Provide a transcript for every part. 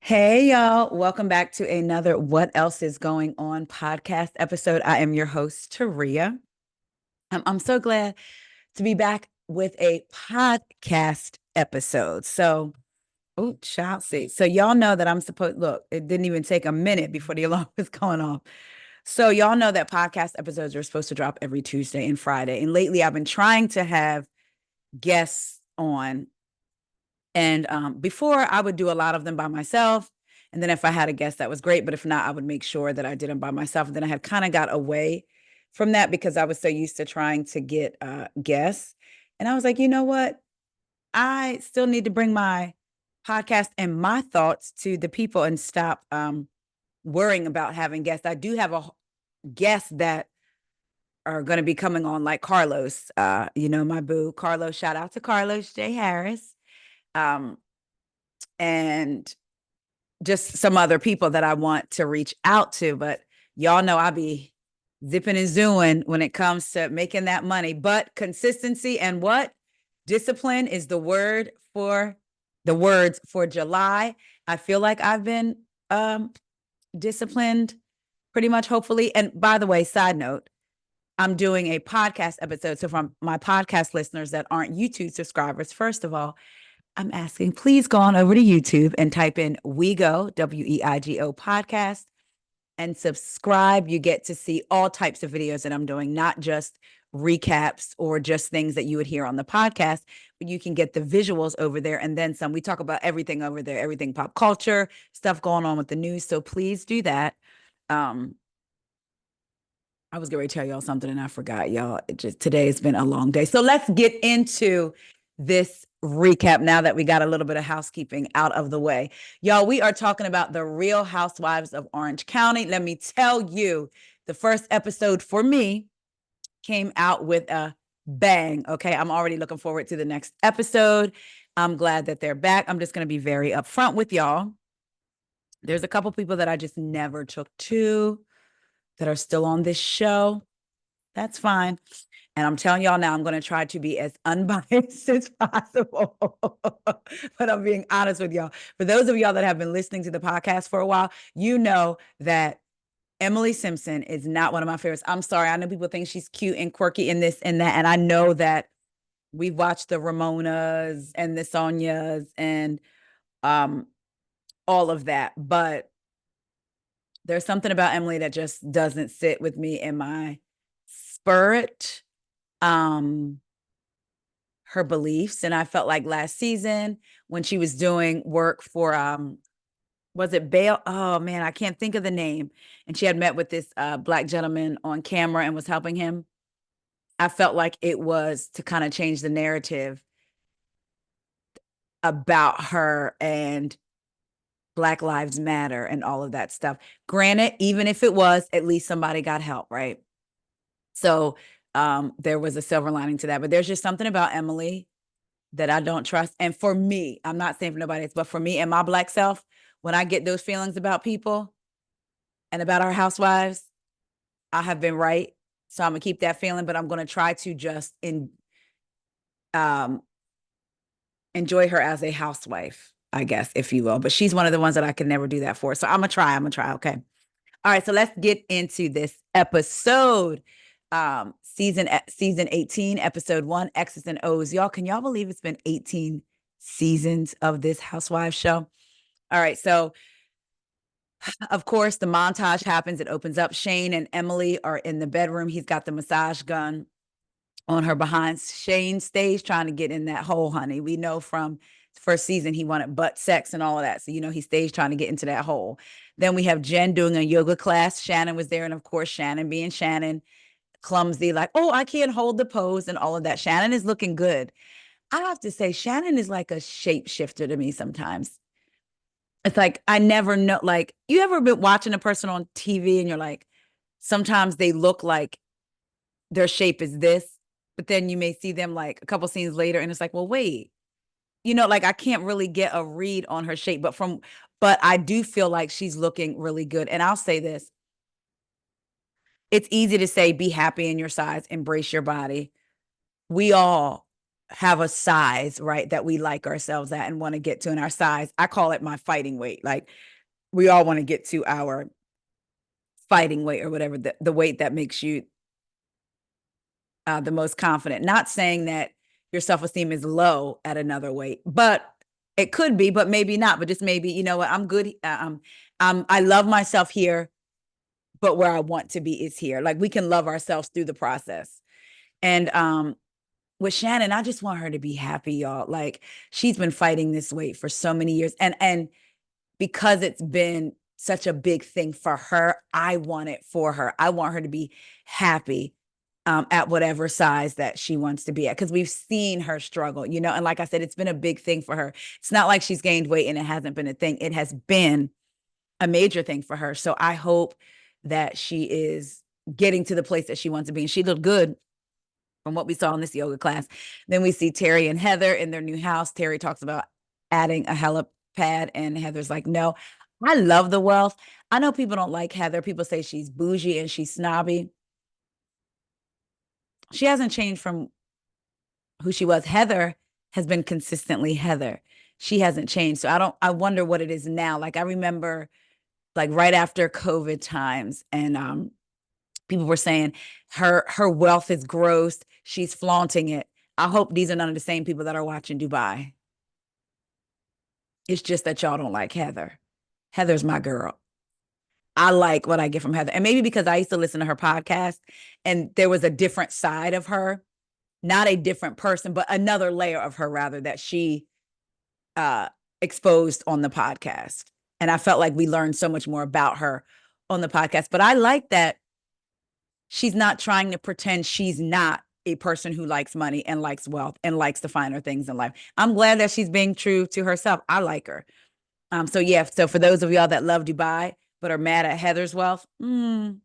Hey, y'all. Welcome back to another What Else is Going On podcast episode. I am your host, Taria. I'm so glad to be back with a podcast episode. Oh, child, see. So, y'all know that look, it didn't even take a minute before the alarm was going off. So, y'all know that podcast episodes are supposed to drop every Tuesday and Friday. And lately, I've been trying to have guests on. And before, I would do a lot of them by myself. And then if I had a guest, that was great. But if not, I would make sure that I did them by myself. And then I had kind of got away from that because I was so used to trying to get guests. And I was like, you know what? I still need to bring my podcast and my thoughts to the people and stop worrying about having guests. I do have a guests that are going to be coming on, like Carlos, my boo, Carlos. Shout out to Carlos J. Harris. Um, and just some other people that I want to reach out to. But y'all know I be zipping and zooing when it comes to making that money. But consistency and what? Discipline is the words for July. I feel like I've been disciplined pretty much, hopefully. And by the way, side note, I'm doing a podcast episode. So from my podcast listeners that aren't YouTube subscribers, first of all, I'm asking, please go on over to YouTube and type in WeGo, WEIGO podcast, and subscribe. You get to see all types of videos that I'm doing, not just recaps or just things that you would hear on the podcast, but you can get the visuals over there and then some. We talk about everything over there, everything pop culture, stuff going on with the news. So please do that. I was going to tell y'all something and I forgot, y'all. Today has been a long day. So let's get into this recap now that we got a little bit of housekeeping out of the way. Y'all, we are talking about the Real Housewives of Orange County. Let me tell you, the first episode for me came out with a bang. Okay, I'm already looking forward to the next episode. I'm glad that they're back. I'm just going to be very upfront with y'all. There's a couple people that I just never took to that are still on this show. That's fine. And I'm telling y'all now, I'm going to try to be as unbiased as possible. But I'm being honest with y'all. For those of y'all that have been listening to the podcast for a while, you know that Emily Simpson is not one of my favorites. I'm sorry. I know people think she's cute and quirky and this and that. And I know that we've watched the Ramonas and the Sonias and all of that. But there's something about Emily that just doesn't sit with me in my spirit. Her beliefs. And I felt like last season when she was doing work for was it Bale? Oh man, I can't think of the name. And she had met with this black gentleman on camera and was helping him. I felt like it was to kind of change the narrative about her and Black Lives Matter and all of that stuff. Granted, even if it was, at least somebody got help, right? So there was a silver lining to that. But there's just something about Emily that I don't trust. And for me, I'm not saying for nobody else, but for me and my Black self, when I get those feelings about people and about our housewives, I have been right. So I'm gonna keep that feeling, but I'm gonna try to just um, enjoy her as a housewife, I guess, if you will. But she's one of the ones that I can never do that for. So I'm gonna try. Okay. All right. So let's get into this episode. Season 18, episode 1, X's and O's. Y'all, can y'all believe it's been 18 seasons of this housewives show? All right, so of course the montage happens. It opens up. Shane and Emily are in the bedroom. He's got the massage gun on her behind. Shane stays trying to get in that hole, honey. We know from first season he wanted butt sex and all of that. So, he stays trying to get into that hole. Then we have Jen doing a yoga class. Shannon was there. And of course, Shannon being Shannon, clumsy, like, oh, I can't hold the pose and all of that. Shannon is looking good. I have to say, Shannon is like a shapeshifter to me sometimes. It's like, I never know. Like, you ever been watching a person on TV and you're like, sometimes they look like their shape is this, but then you may see them like a couple scenes later and it's like, well, wait, like I can't really get a read on her shape, but I do feel like she's looking really good. And I'll say this. It's easy to say, be happy in your size, embrace your body. We all have a size, right, that we like ourselves at and want to get to in our size. I call it my fighting weight. Like we all want to get to our fighting weight or whatever, the weight that makes you the most confident. Not saying that your self-esteem is low at another weight, but it could be, but maybe not. But just maybe, you know what, I'm good. I love myself here, but where I want to be is here. Like we can love ourselves through the process. And with Shannon, I just want her to be happy, y'all. Like she's been fighting this weight for so many years. And because it's been such a big thing for her, I want it for her. I want her to be happy at whatever size that she wants to be at, because we've seen her struggle, you know. And like I said, it's been a big thing for her. It's not like she's gained weight and it hasn't been a thing. It has been a major thing for her. So I hope that she is getting to the place that she wants to be. And she looked good from what we saw in this yoga class. Then we see Terry and Heather in their new house. Terry talks about adding a helipad, and Heather's like, no. I love the wealth. I know people don't like Heather. People say she's bougie and she's snobby. She hasn't changed from who she was. Heather has been consistently Heather. She hasn't changed. So I wonder what it is now. Like I remember like right after COVID times, and people were saying her wealth is gross. She's flaunting it. I hope these are none of the same people that are watching Dubai. It's just that y'all don't like Heather. Heather's my girl. I like what I get from Heather. And maybe because I used to listen to her podcast and there was a different side of her, not a different person, but another layer of her rather that she uh exposed on the podcast. And I felt like we learned so much more about her on the podcast. But I like that she's not trying to pretend she's not a person who likes money and likes wealth and likes the finer things in life. I'm glad that she's being true to herself. I like her. So yeah, so for those of y'all that love Dubai but are mad at Heather's wealth, then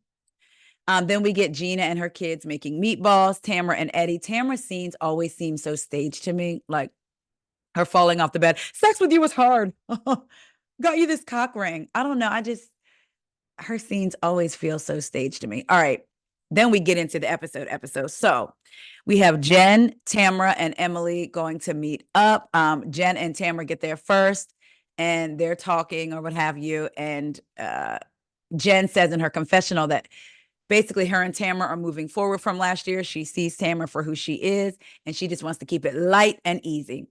we get Gina and her kids making meatballs, Tamara and Eddie. Tamara's scenes always seem so staged to me, like her falling off the bed. Sex with you was hard. Got you this cock ring. I don't know. Her scenes always feel so staged to me. All right. Then we get into the episode. So we have Jen, Tamara, and Emily going to meet up. Jen and Tamara get there first, and they're talking or what have you. And Jen says in her confessional that basically her and Tamara are moving forward from last year. She sees Tamara for who she is, and she just wants to keep it light and easy.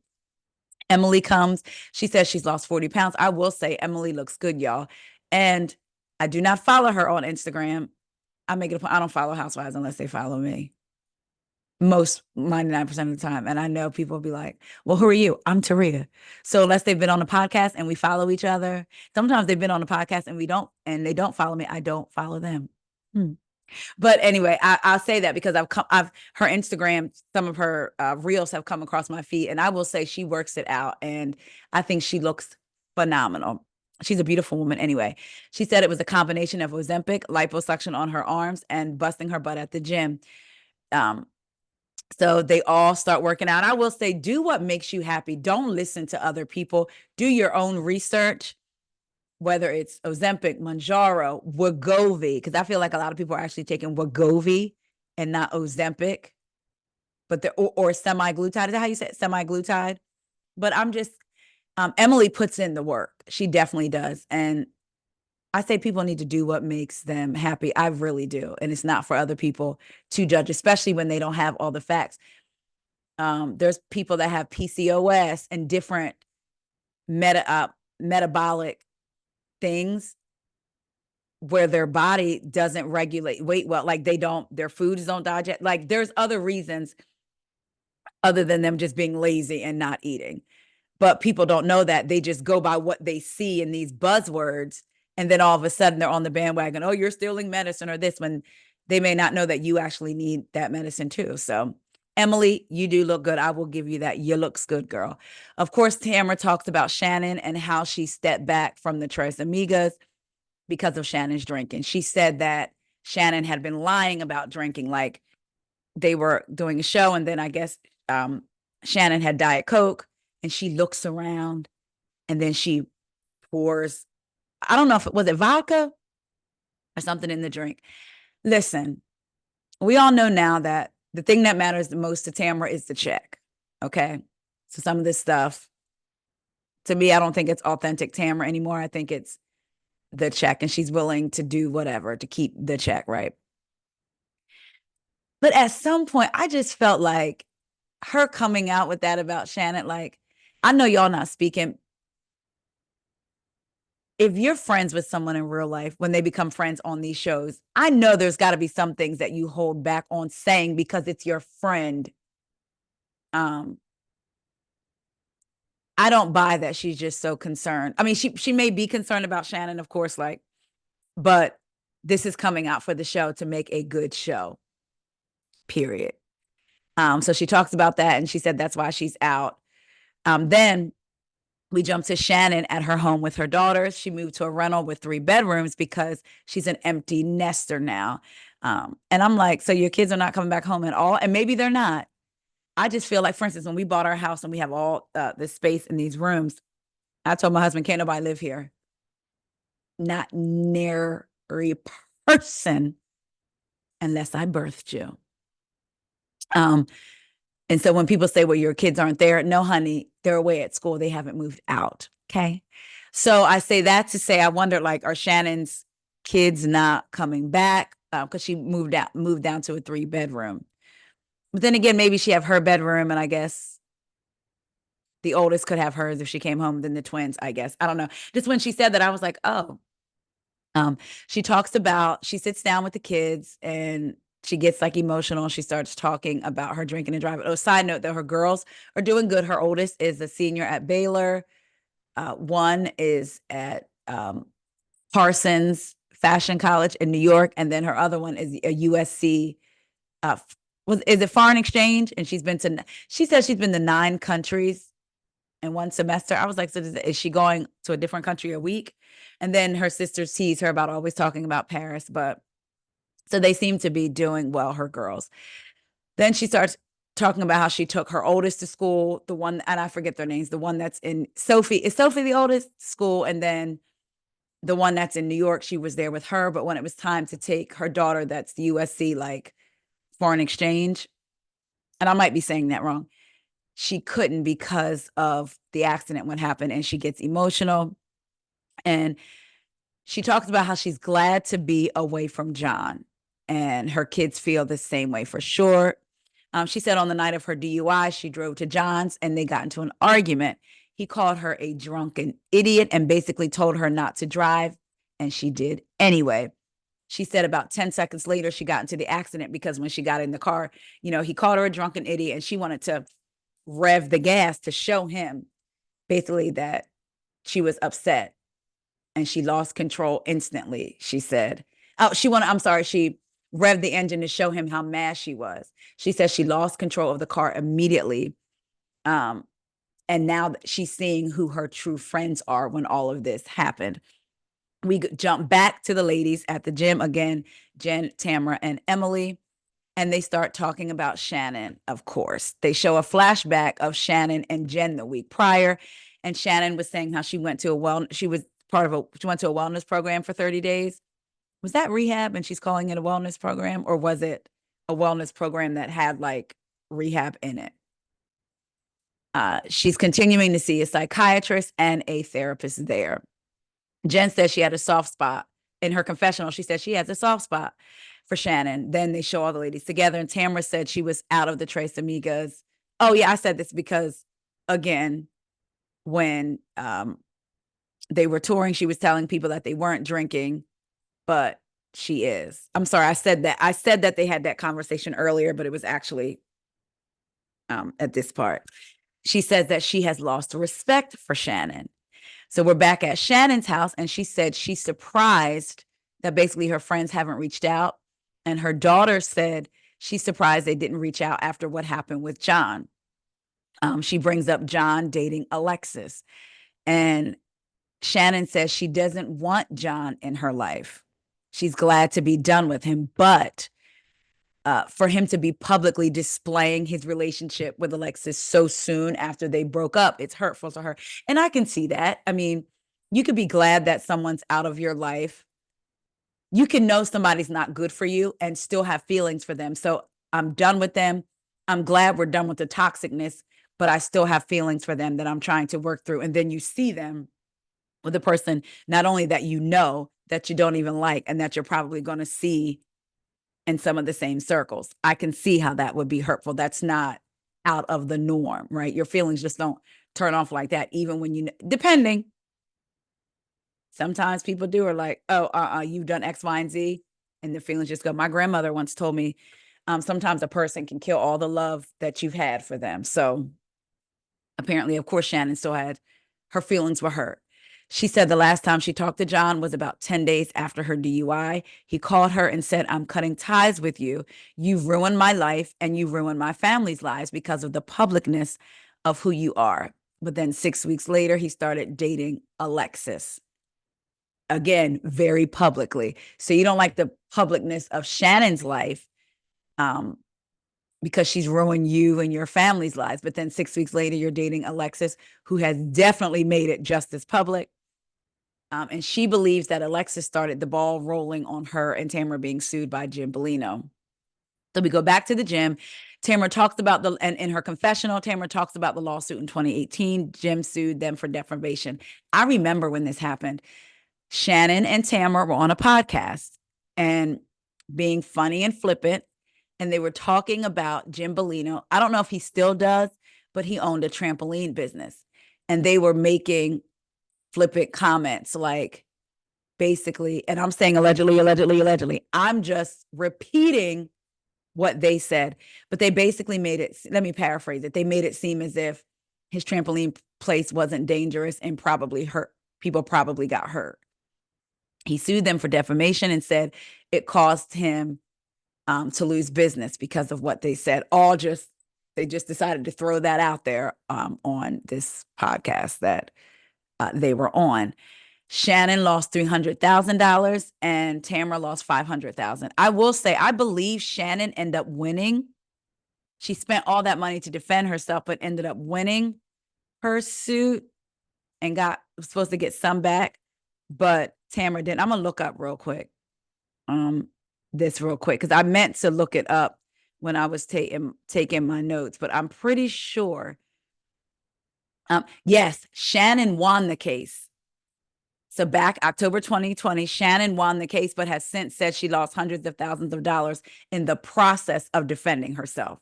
Emily comes. She says she's lost 40 pounds. I will say Emily looks good, y'all. And I do not follow her on Instagram. I make it a point. I don't follow housewives unless they follow me. Most 99% of the time. And I know people will be like, well, who are you? I'm Taria. So unless they've been on the podcast and we follow each other, sometimes they've been on the podcast and they don't follow me. I don't follow them. But anyway, I'll say that because I've her Instagram, some of her reels have come across my feed, and I will say she works it out, and I think she looks phenomenal. She's a beautiful woman anyway. She said it was a combination of Ozempic, liposuction on her arms, and busting her butt at the gym. So they all start working out. I will say, do what makes you happy. Don't listen to other people. Do your own research, whether it's Ozempic, Mounjaro, Wegovy, because I feel like a lot of people are actually taking Wegovy and not Ozempic, but or semi-glutide. Is that how you say it? Semi-glutide? But I'm just, Emily puts in the work. She definitely does. And I say people need to do what makes them happy. I really do. And it's not for other people to judge, especially when they don't have all the facts. There's people that have PCOS and different metabolic things where their body doesn't regulate weight well, like their foods don't digest. Like there's other reasons other than them just being lazy and not eating. But people don't know that. They just go by what they see in these buzzwords. And then all of a sudden they're on the bandwagon. Oh, you're stealing medicine or this, when they may not know that you actually need that medicine too. So Emily, you do look good. I will give you that. You looks good, girl. Of course, Tamara talks about Shannon and how she stepped back from the Tres Amigas because of Shannon's drinking. She said that Shannon had been lying about drinking, like they were doing a show, and then I guess Shannon had Diet Coke, and she looks around, and then she pours, I don't know if it was vodka or something in the drink. Listen, we all know now that the thing that matters the most to Tamara is the check. Okay. So some of this stuff, to me, I don't think it's authentic Tamara anymore. I think it's the check, and she's willing to do whatever to keep the check, right? But at some point, I just felt like her coming out with that about Shannon, like, I know y'all not speaking. If you're friends with someone in real life, when they become friends on these shows, I know there's got to be some things that you hold back on saying because it's your friend. Um, I don't buy that she's just so concerned. I mean, she may be concerned about Shannon, of course, like, but this is coming out for the show to make a good show. Period. So she talks about that, and she said that's why she's out. Then we jump to Shannon at her home with her daughters. She moved to a rental with 3 bedrooms because she's an empty nester now. And I'm like, so your kids are not coming back home at all? And maybe they're not. I just feel like, for instance, when we bought our house and we have all this space in these rooms, I told my husband, can't nobody live here. Not nary person unless I birthed you. And so when people say, well, your kids aren't there, no, honey, they're away at school. They haven't moved out. Okay. So I say that to say, I wonder, like, are Shannon's kids not coming back? Because she moved down to a 3-bedroom. But then again, maybe she have her bedroom, and I guess the oldest could have hers if she came home, then the twins, I guess. I don't know. Just when she said that, I was like, oh. She talks about, she sits down with the kids and she gets like emotional. She starts talking about her drinking and driving. Oh, side note though, her girls are doing good. Her oldest is a senior at Baylor. One is at Parsons Fashion College in New York, and then her other one is a USC. Is it foreign exchange? And she says she's been to 9 countries in one semester. I was like, so is she going to a different country a week? And then her sisters tease her about always talking about Paris. But so they seem to be doing well, her girls. Then she starts talking about how she took her oldest to school, the one, and I forget their names, the one that's in Sophie. Is Sophie the oldest school? And then the one that's in New York, she was there with her. But when it was time to take her daughter, that's the USC, like foreign exchange, and I might be saying that wrong, she couldn't because of the accident when happened, and she gets emotional. And she talks about how she's glad to be away from John, and her kids feel the same way for sure. She said on the night of her DUI, she drove to John's and they got into an argument. He called her a drunken idiot and basically told her not to drive, and she did anyway. She said about 10 seconds later, she got into the accident because when she got in the car, he called her a drunken idiot, and she wanted to rev the gas to show him basically that she was upset, and she lost control instantly, she said. She revved the engine to show him how mad she was. She says she lost control of the car immediately. And now she's seeing who her true friends are when all of this happened. We jump back to the ladies at the gym again, Jen, Tamara, and Emily. And they start talking about Shannon, of course. They show a flashback of Shannon and Jen the week prior. And Shannon was saying how she went to she went to a wellness program for 30 days. Was that rehab and she's calling it a wellness program? Or was it a wellness program that had like rehab in it? She's continuing to see a psychiatrist and a therapist there. Jen says she had a soft spot in her confessional. She said she has a soft spot for Shannon. Then they show all the ladies together, and Tamara said she was out of the Tres Amigas. Oh yeah, I said this because again, when they were touring, she was telling people that they weren't drinking, but she is. I'm sorry, I said that they had that conversation earlier, but it was actually at this part. She says that she has lost respect for Shannon. So we're back at Shannon's house, and she said she's surprised that basically her friends haven't reached out. And her daughter said she's surprised they didn't reach out after what happened with John. She brings up John dating Alexis. And Shannon says she doesn't want John in her life. She's glad to be done with him, but for him to be publicly displaying his relationship with Alexis so soon after they broke up, it's hurtful to her. And I can see that. I mean, you could be glad that someone's out of your life. You can know somebody's not good for you and still have feelings for them. So I'm done with them. I'm glad we're done with the toxicness. but I still have feelings for them that I'm trying to work through. And then you see them with a person, not only that you know that you don't even like, and that you're probably going to see in some of the same circles. I can see how that would be hurtful. That's not out of the norm, right? Your feelings just don't turn off like that, even when you, depending. Sometimes people do are like, oh, you've done X, Y, and Z, and the feelings just go. My grandmother once told me, sometimes a person can kill all the love that you've had for them. So apparently, of course, Shannon still had, her feelings were hurt. She said the last time she talked to John was about 10 days after her DUI. He called her and said, I'm cutting ties with you. You've ruined my life and you've ruined my family's lives because of the publicness of who you are. But then 6 weeks later, he started dating Alexis. Again, very publicly. So you don't like the publicness of Shannon's life, because she's ruined you and your family's lives. But then 6 weeks later, you're dating Alexis, who has definitely made it just as public. And she believes that Alexis started the ball rolling on her and Tamara being sued by Jim Bellino. So we go back to the gym. Tamara talks about and in her confessional, Tamara talks about the lawsuit in 2018. Jim sued them for defamation. I remember when this happened. Shannon and Tamara were on a podcast and being funny and flippant. And they were talking about Jim Bellino. I don't know if he still does, but he owned a trampoline business. And they were making flippant comments like, basically, and I'm saying allegedly, allegedly, allegedly. I'm just repeating what they said. But they basically made it, let me paraphrase it. They made it seem as if his trampoline place wasn't dangerous and probably hurt. People probably got hurt. He sued them for defamation and said it caused him to lose business because of what they said. They just decided to throw that out there on this podcast that they were on. Shannon lost $300,000 and Tamara lost $500,000. I will say, I believe Shannon ended up winning. She spent all that money to defend herself, but ended up winning her suit and was supposed to get some back, but Tamara didn't. I'm gonna look up real quick. This real quick, because I meant to look it up when I was taking my notes, but I'm pretty sure. Yes, Shannon won the case. So back October 2020, Shannon won the case, but has since said she lost hundreds of thousands of dollars in the process of defending herself.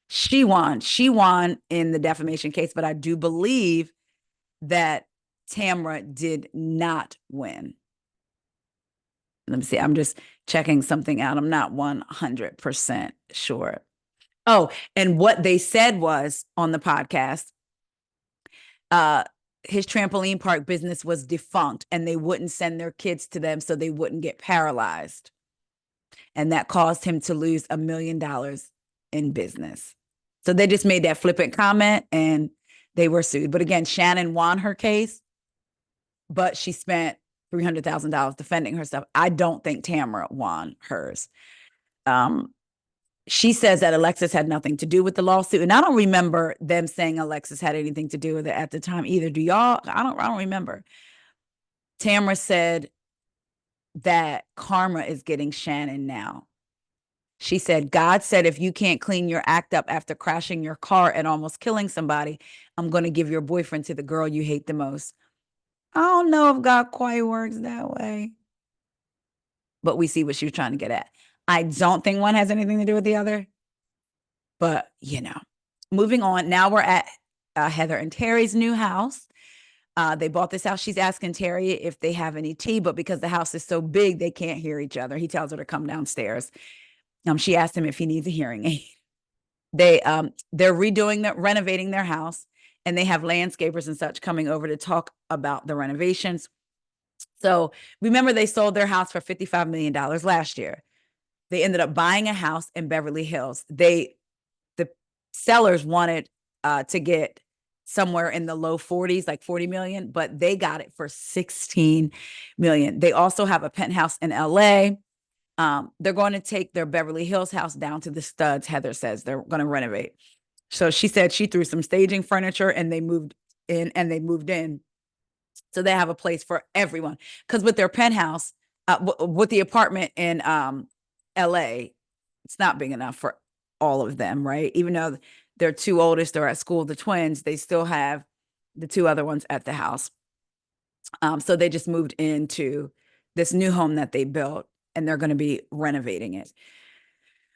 She won. She won in the defamation case, but I do believe that Tamara did not win. Let me see. I'm just checking something out. I'm not 100% sure. Oh, and what they said was on the podcast, his trampoline park business was defunct and they wouldn't send their kids to them so they wouldn't get paralyzed. And that caused him to lose $1 million in business. So they just made that flippant comment and they were sued. But again, Shannon won her case, but she spent $300,000 defending herself. I don't think Tamara won hers. She says that Alexis had nothing to do with the lawsuit. And I don't remember them saying Alexis had anything to do with it at the time either. Do y'all? I don't remember. Tamara said that karma is getting Shannon now. She said, God said, if you can't clean your act up after crashing your car and almost killing somebody, I'm going to give your boyfriend to the girl you hate the most. I don't know if God quite works that way. But we see what she was trying to get at. I don't think one has anything to do with the other. But, moving on. Now we're at Heather and Terry's new house. They bought this house. She's asking Terry if they have any tea, but because the house is so big, they can't hear each other. He tells her to come downstairs. She asked him if he needs a hearing aid. They're renovating their house, and they have landscapers and such coming over to talk about the renovations. So remember, they sold their house for $55 million last year. They ended up buying a house in Beverly Hills. The sellers wanted to get somewhere in the low 40s, like 40 million, but they got it for 16 million. They also have a penthouse in LA. They're going to take their Beverly Hills house down to the studs. Heather says they're going to renovate. So she said she threw some staging furniture and they moved in. So they have a place for everyone. Because with their penthouse, with the apartment in LA, it's not big enough for all of them, right? Even though their two oldest are at school, the twins, they still have the two other ones at the house. So they just moved into this new home that they built, and they're going to be renovating it.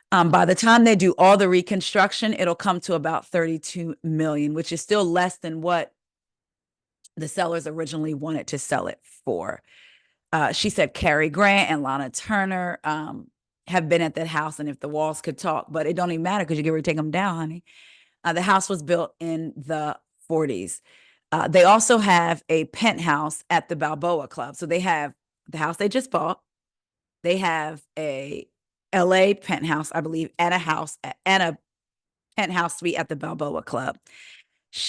By the time they do all the reconstruction, it'll come to about 32 million, which is still less than what the sellers originally wanted to sell it for. She said Cary Grant and Lana Turner have been at that house, and if the walls could talk, but it don't even matter because you get ready to take them down, honey. The house was built in the 40s. They also have a penthouse at the Balboa Club. So they have the house they just bought. They have a LA penthouse, I believe, and a penthouse suite at the Balboa Club.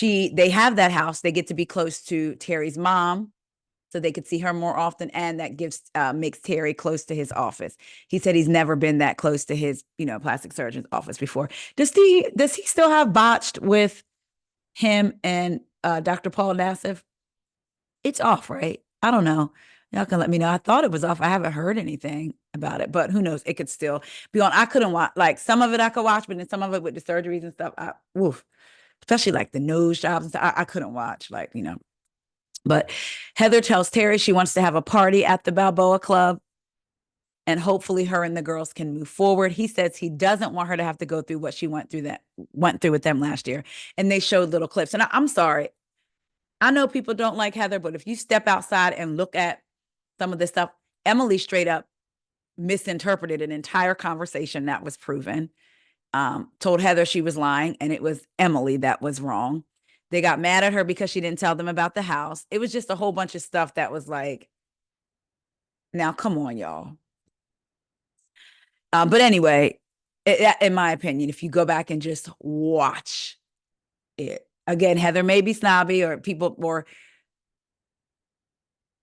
They have that house. They get to be close to Terry's mom, so they could see her more often, and that makes Terry close to his office. He said he's never been that close to his, plastic surgeon's office before. Does he still have botched with him and Dr. Paul Nassif? It's off, right? I don't know. Y'all can let me know. I thought it was off. I haven't heard anything about it, but who knows? It could still be on. I couldn't watch, like, some of it I could watch, but then some of it with the surgeries and stuff, especially like the nose jobs and stuff, I couldn't watch, But Heather tells Terry she wants to have a party at the Balboa Club, and hopefully her and the girls can move forward. He says he doesn't want her to have to go through what she went through with them last year. And they showed little clips. And I'm sorry, I know people don't like Heather, but if you step outside and look at some of this stuff, Emily straight up misinterpreted an entire conversation that was proven. Told Heather she was lying, and it was Emily that was wrong. They got mad at her because she didn't tell them about the house. It was just a whole bunch of stuff that was like, now come on, y'all. But anyway, in my opinion, if you go back and just watch it again, Heather may be snobby, or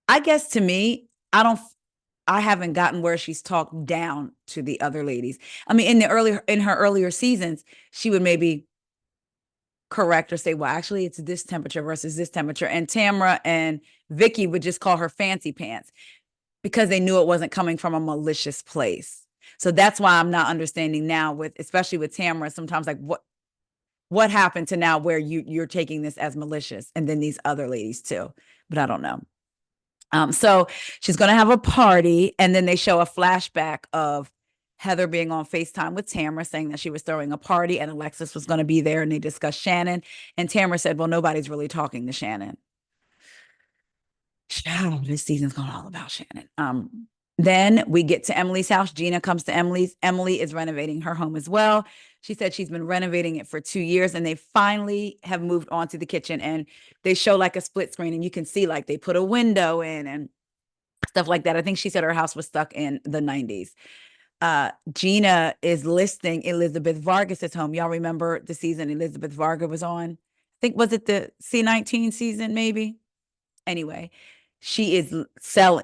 I guess to me, I haven't gotten where she's talked down to the other ladies. I mean, in her earlier seasons, she would maybe correct or say, well, actually it's this temperature versus this temperature. And Tamra and Vicky would just call her fancy pants because they knew it wasn't coming from a malicious place. So that's why I'm not understanding now, especially with Tamra, sometimes, like, what happened to now where you're taking this as malicious, and then these other ladies too, but I don't know. So she's going to have a party, and then they show a flashback of Heather being on FaceTime with Tamra, saying that she was throwing a party and Alexis was going to be there, and they discussed Shannon. And Tamra said, well, nobody's really talking to Shannon. This season's going all about Shannon. Then we get to Emily's house. Gina comes to Emily's. Emily is renovating her home as well. She said she's been renovating it for 2 years, and they finally have moved on to the kitchen, and they show like a split screen, and you can see like they put a window in and stuff like that. I think she said her house was stuck in the 90s. Gina is listing Elizabeth Vargas's home. Y'all remember the season Elizabeth Vargas was on? I think, was it the C19 season, maybe? Anyway, she is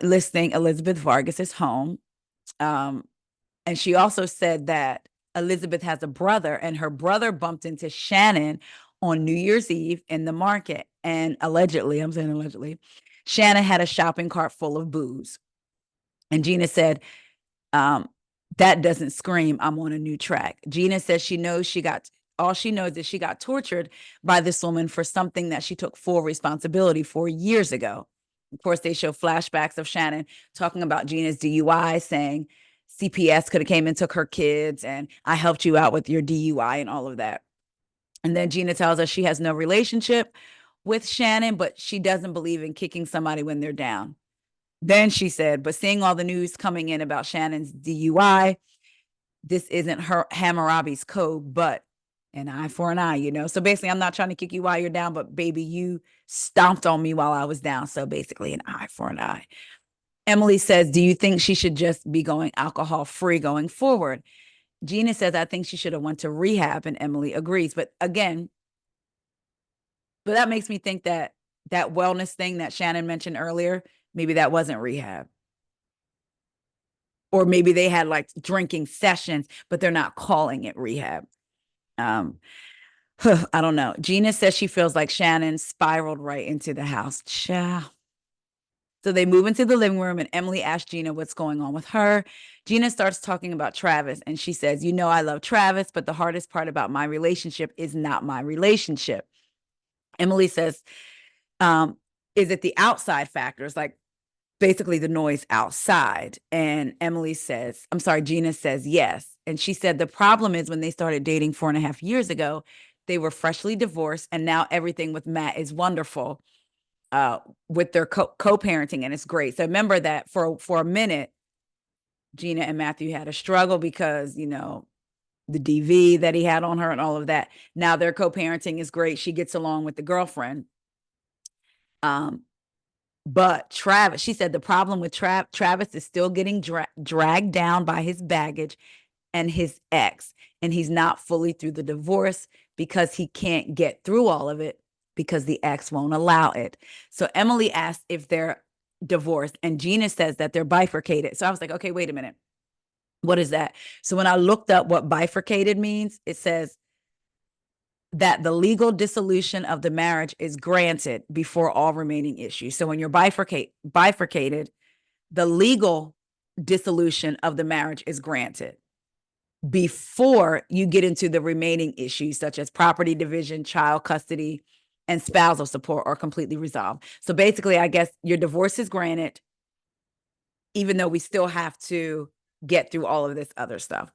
listing Elizabeth Vargas's home. And she also said that Elizabeth has a brother, and her brother bumped into Shannon on New Year's Eve in the market. And allegedly, I'm saying allegedly, Shannon had a shopping cart full of booze. And Gina said, that doesn't scream I'm on a new track. Gina says all she knows is she got tortured by this woman for something that she took full responsibility for years ago. Of course, they show flashbacks of Shannon talking about Gina's DUI, saying CPS could have came and took her kids, and I helped you out with your DUI and all of that. And then Gina tells us she has no relationship with Shannon, but she doesn't believe in kicking somebody when they're down. Then she said, but seeing all the news coming in about Shannon's DUI, this isn't Hammurabi's code, but an eye for an eye, So basically, I'm not trying to kick you while you're down, but baby, you stomped on me while I was down. So basically, an eye for an eye. Emily says, do you think she should just be going alcohol free going forward? Gina says, I think she should have went to rehab, and Emily agrees. But again, that makes me think that wellness thing that Shannon mentioned earlier, maybe that wasn't rehab. Or maybe they had like drinking sessions, but they're not calling it rehab. I don't know. Gina says she feels like Shannon spiraled right into the house. So they move into the living room and Emily asks Gina what's going on with her. Gina starts talking about Travis and she says, you know, I love Travis, but the hardest part about my relationship is not my relationship. Emily says, is it the outside factors, like basically the noise outside? And Gina says yes. And she said the problem is when they started dating 4.5 years ago, they were freshly divorced and now everything with Matt is wonderful, with their co-parenting, and it's great. So remember that for a minute, Gina and Matthew had a struggle because, you know, the DV that he had on her and all of that. Now their co-parenting is great. She gets along with the girlfriend. But Travis, she said the problem with Travis is still getting dragged down by his baggage and his ex. And he's not fully through the divorce because he can't get through all of it because the ex won't allow it. So Emily asked if they're divorced and Gina says that they're bifurcated. So I was like, okay, wait a minute. What is that? So when I looked up what bifurcated means, it says that the legal dissolution of the marriage is granted before all remaining issues. So when you're bifurcated, the legal dissolution of the marriage is granted before you get into the remaining issues, such as property division, child custody, and spousal support are completely resolved. So basically, I guess your divorce is granted, even though we still have to get through all of this other stuff.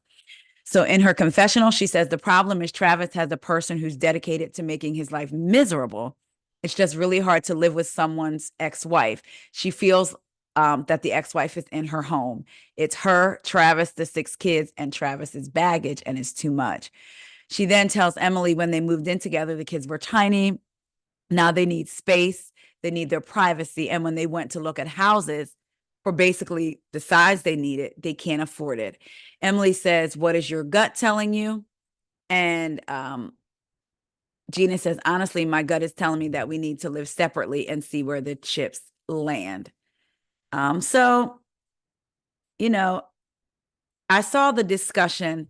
So in her confessional, she says the problem is Travis has a person who's dedicated to making his life miserable. It's just really hard to live with someone's ex-wife. She feels that the ex-wife is in her home. It's her, Travis, the 6 kids, and Travis's baggage, and it's too much. She then tells Emily when they moved in together, the kids were tiny. Now they need space. They need their privacy. And when they went to look at houses for basically the size they needed, they can't afford it. Emily says, what is your gut telling you? And Gina says, honestly, my gut is telling me that we need to live separately and see where the chips land. So, you know, I saw the discussion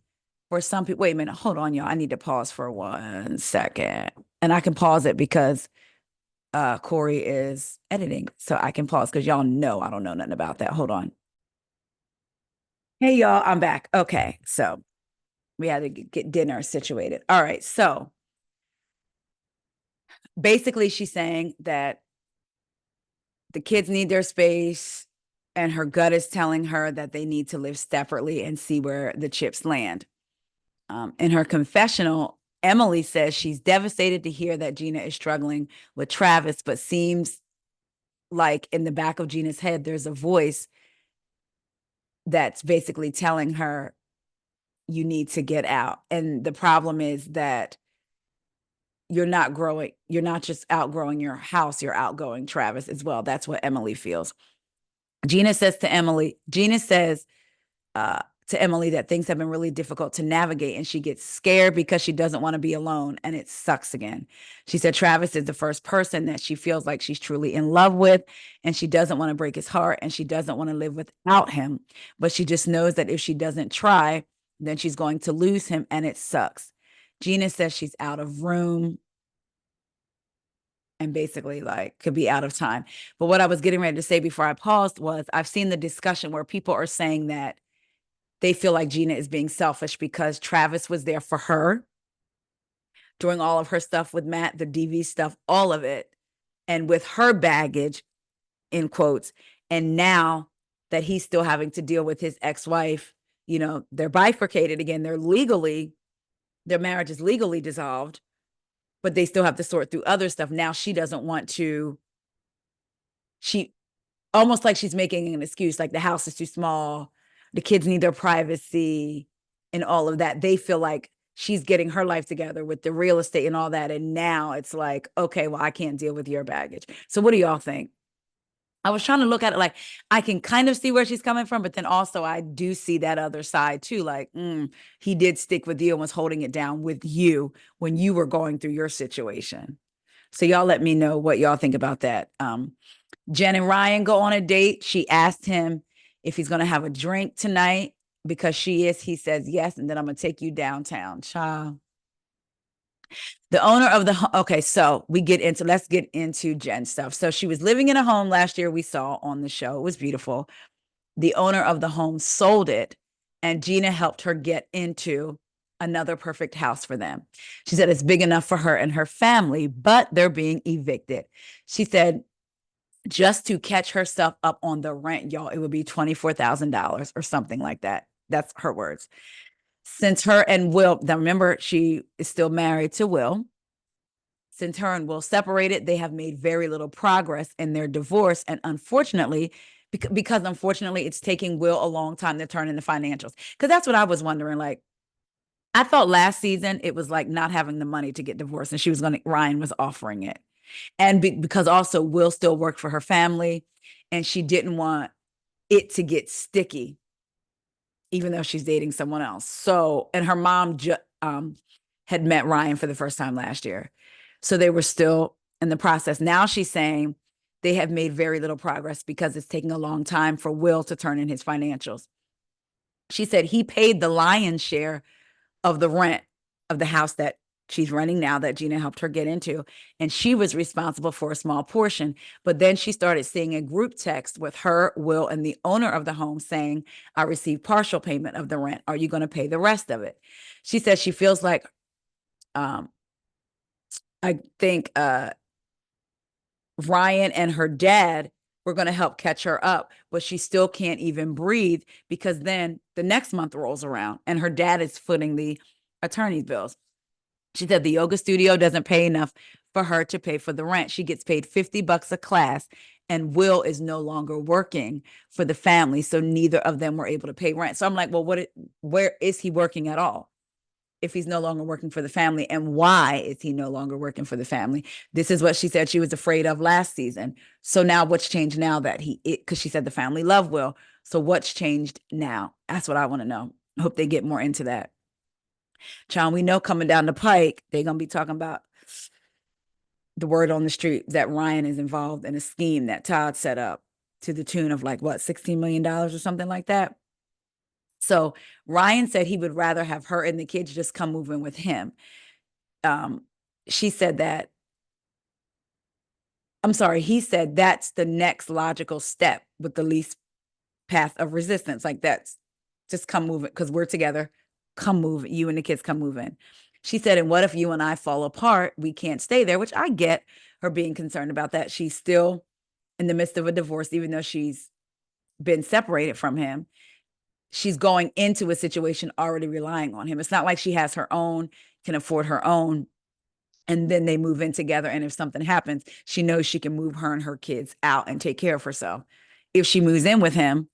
for some people. Wait a minute. Hold on, y'all. I need to pause for 1 second. And I can pause it because Corey is editing. So I can pause because y'all know I don't know nothing about that. Hold on. Hey, y'all. I'm back. Okay. So we had to get dinner situated. All right. So basically, she's saying that the kids need their space, and her gut is telling her that they need to live separately and see where the chips land. In her confessional, Emily says she's devastated to hear that Gina is struggling with Travis, but seems like in the back of Gina's head, there's a voice that's basically telling her, you need to get out. And the problem is that you're not just outgrowing your house, you're outgrowing Travis as well. That's what Emily feels. Gina says to Emily that things have been really difficult to navigate, and she gets scared because she doesn't want to be alone, and it sucks again. She said Travis is the first person that she feels like she's truly in love with, and she doesn't want to break his heart, and she doesn't want to live without him, but she just knows that if she doesn't try, then she's going to lose him, and it sucks. Gina says she's out of room and basically like could be out of time. But what I was getting ready to say before I paused was I've seen the discussion where people are saying that they feel like Gina is being selfish because Travis was there for her during all of her stuff with Matt, the DV stuff, all of it, and with her baggage, in quotes. And now that he's still having to deal with his ex-wife, you know, they're bifurcated again. Their marriage is legally dissolved, but they still have to sort through other stuff. Now she doesn't want to, she almost like she's making an excuse, like the house is too small, the kids need their privacy and all of that. They feel like she's getting her life together with the real estate and all that. And now it's like, okay, well, I can't deal with your baggage. So what do y'all think? I was trying to look at it like I can kind of see where she's coming from, but then also I do see that other side too. Like, he did stick with you and was holding it down with you when you were going through your situation. So y'all let me know what y'all think about that. Jen and Ryan go on a date. She asked him if he's going to have a drink tonight because she is. He says yes, and then I'm going to take you downtown. Child. The owner of the okay, so let's get into Jen stuff. So she was living in a home last year we saw on the show. It was beautiful. The owner of the home sold it, and Gina helped her get into another perfect house for them. She said it's big enough for her and her family, but they're being evicted. She said just to catch herself up on the rent, y'all, it would be $24,000 or something like that. That's her words. Since her and Will, now remember, she is still married to Will. Since her and Will separated, they have made very little progress in their divorce. And unfortunately, because unfortunately, it's taking Will a long time to turn in the financials. Because that's what I was wondering. Like, I thought last season it was like not having the money to get divorced, and Ryan was offering it. And because also Will still worked for her family, and she didn't want it to get sticky, even though she's dating someone else. So, and her mom had met Ryan for the first time last year. So they were still in the process. Now she's saying they have made very little progress because it's taking a long time for Will to turn in his financials. She said he paid the lion's share of the rent of the house that she's renting now that Gina helped her get into. And she was responsible for a small portion. But then she started seeing a group text with her, Will, and the owner of the home saying, I received partial payment of the rent. Are you going to pay the rest of it? She says she feels like, I think Ryan and her dad were going to help catch her up, but she still can't even breathe because then the next month rolls around and her dad is footing the attorney's bills. She said the yoga studio doesn't pay enough for her to pay for the rent. She gets paid $50 a class, and Will is no longer working for the family, so neither of them were able to pay rent. So I'm like, well, where is he working at all if he's no longer working for the family, and why is he no longer working for the family? This is what she said she was afraid of last season. So now what's changed now that because she said the family loved Will. So what's changed now? That's what I want to know. I hope they get more into that. Child, we know coming down the pike, they're going to be talking about the word on the street that Ryan is involved in a scheme that Todd set up to the tune of like, what, $16 million or something like that. So Ryan said he would rather have her and the kids just come move in with him. She said that, I'm sorry, he said that's the next logical step with the least path of resistance. Like that's just come move it because we're together. Come move, you and the kids come move in. She said, and what if you and I fall apart? We can't stay there, which I get her being concerned about that. She's still in the midst of a divorce, even though she's been separated from him. She's going into a situation already relying on him. It's not like she has her own, can afford her own, and then they move in together. And if something happens, she knows she can move her and her kids out and take care of herself. If she moves in with him,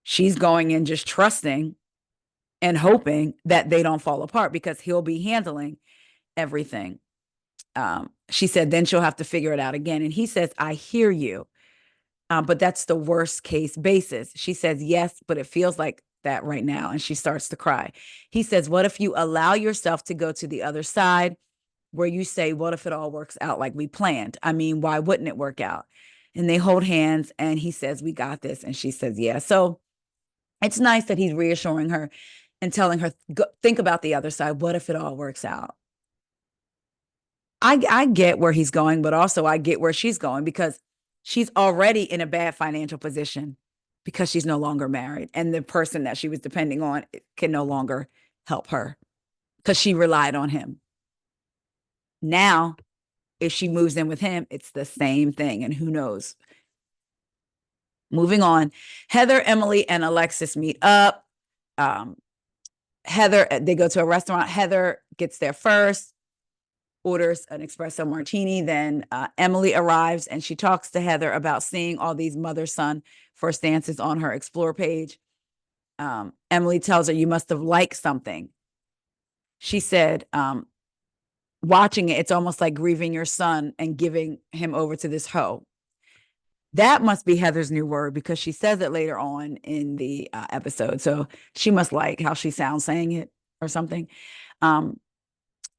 she's going in just trusting and hoping that they don't fall apart because he'll be handling everything. She said, then she'll have to figure it out again. And he says, I hear you. But that's the worst case basis. She says, yes, but it feels like that right now. And she starts to cry. He says, what if you allow yourself to go to the other side where you say, what if it all works out like we planned? I mean, why wouldn't it work out? And they hold hands and he says, we got this. And she says, yeah. So it's nice that he's reassuring her and telling her, think about the other side. What if it all works out? I get where he's going, but also I get where she's going because she's already in a bad financial position because she's no longer married. And the person that she was depending on can no longer help her because she relied on him. Now, if she moves in with him, it's the same thing. And who knows? Moving on, Heather, Emily, and Alexis meet up. Heather, they go to a restaurant. Heather gets there first, orders an espresso martini. Then Emily arrives and she talks to Heather about seeing all these mother-son first dances on her Explore page. Emily tells her, you must have liked something. She said, watching it, it's almost like grieving your son and giving him over to this hoe. That must be Heather's new word because she says it later on in the episode. So she must like how she sounds saying it or something.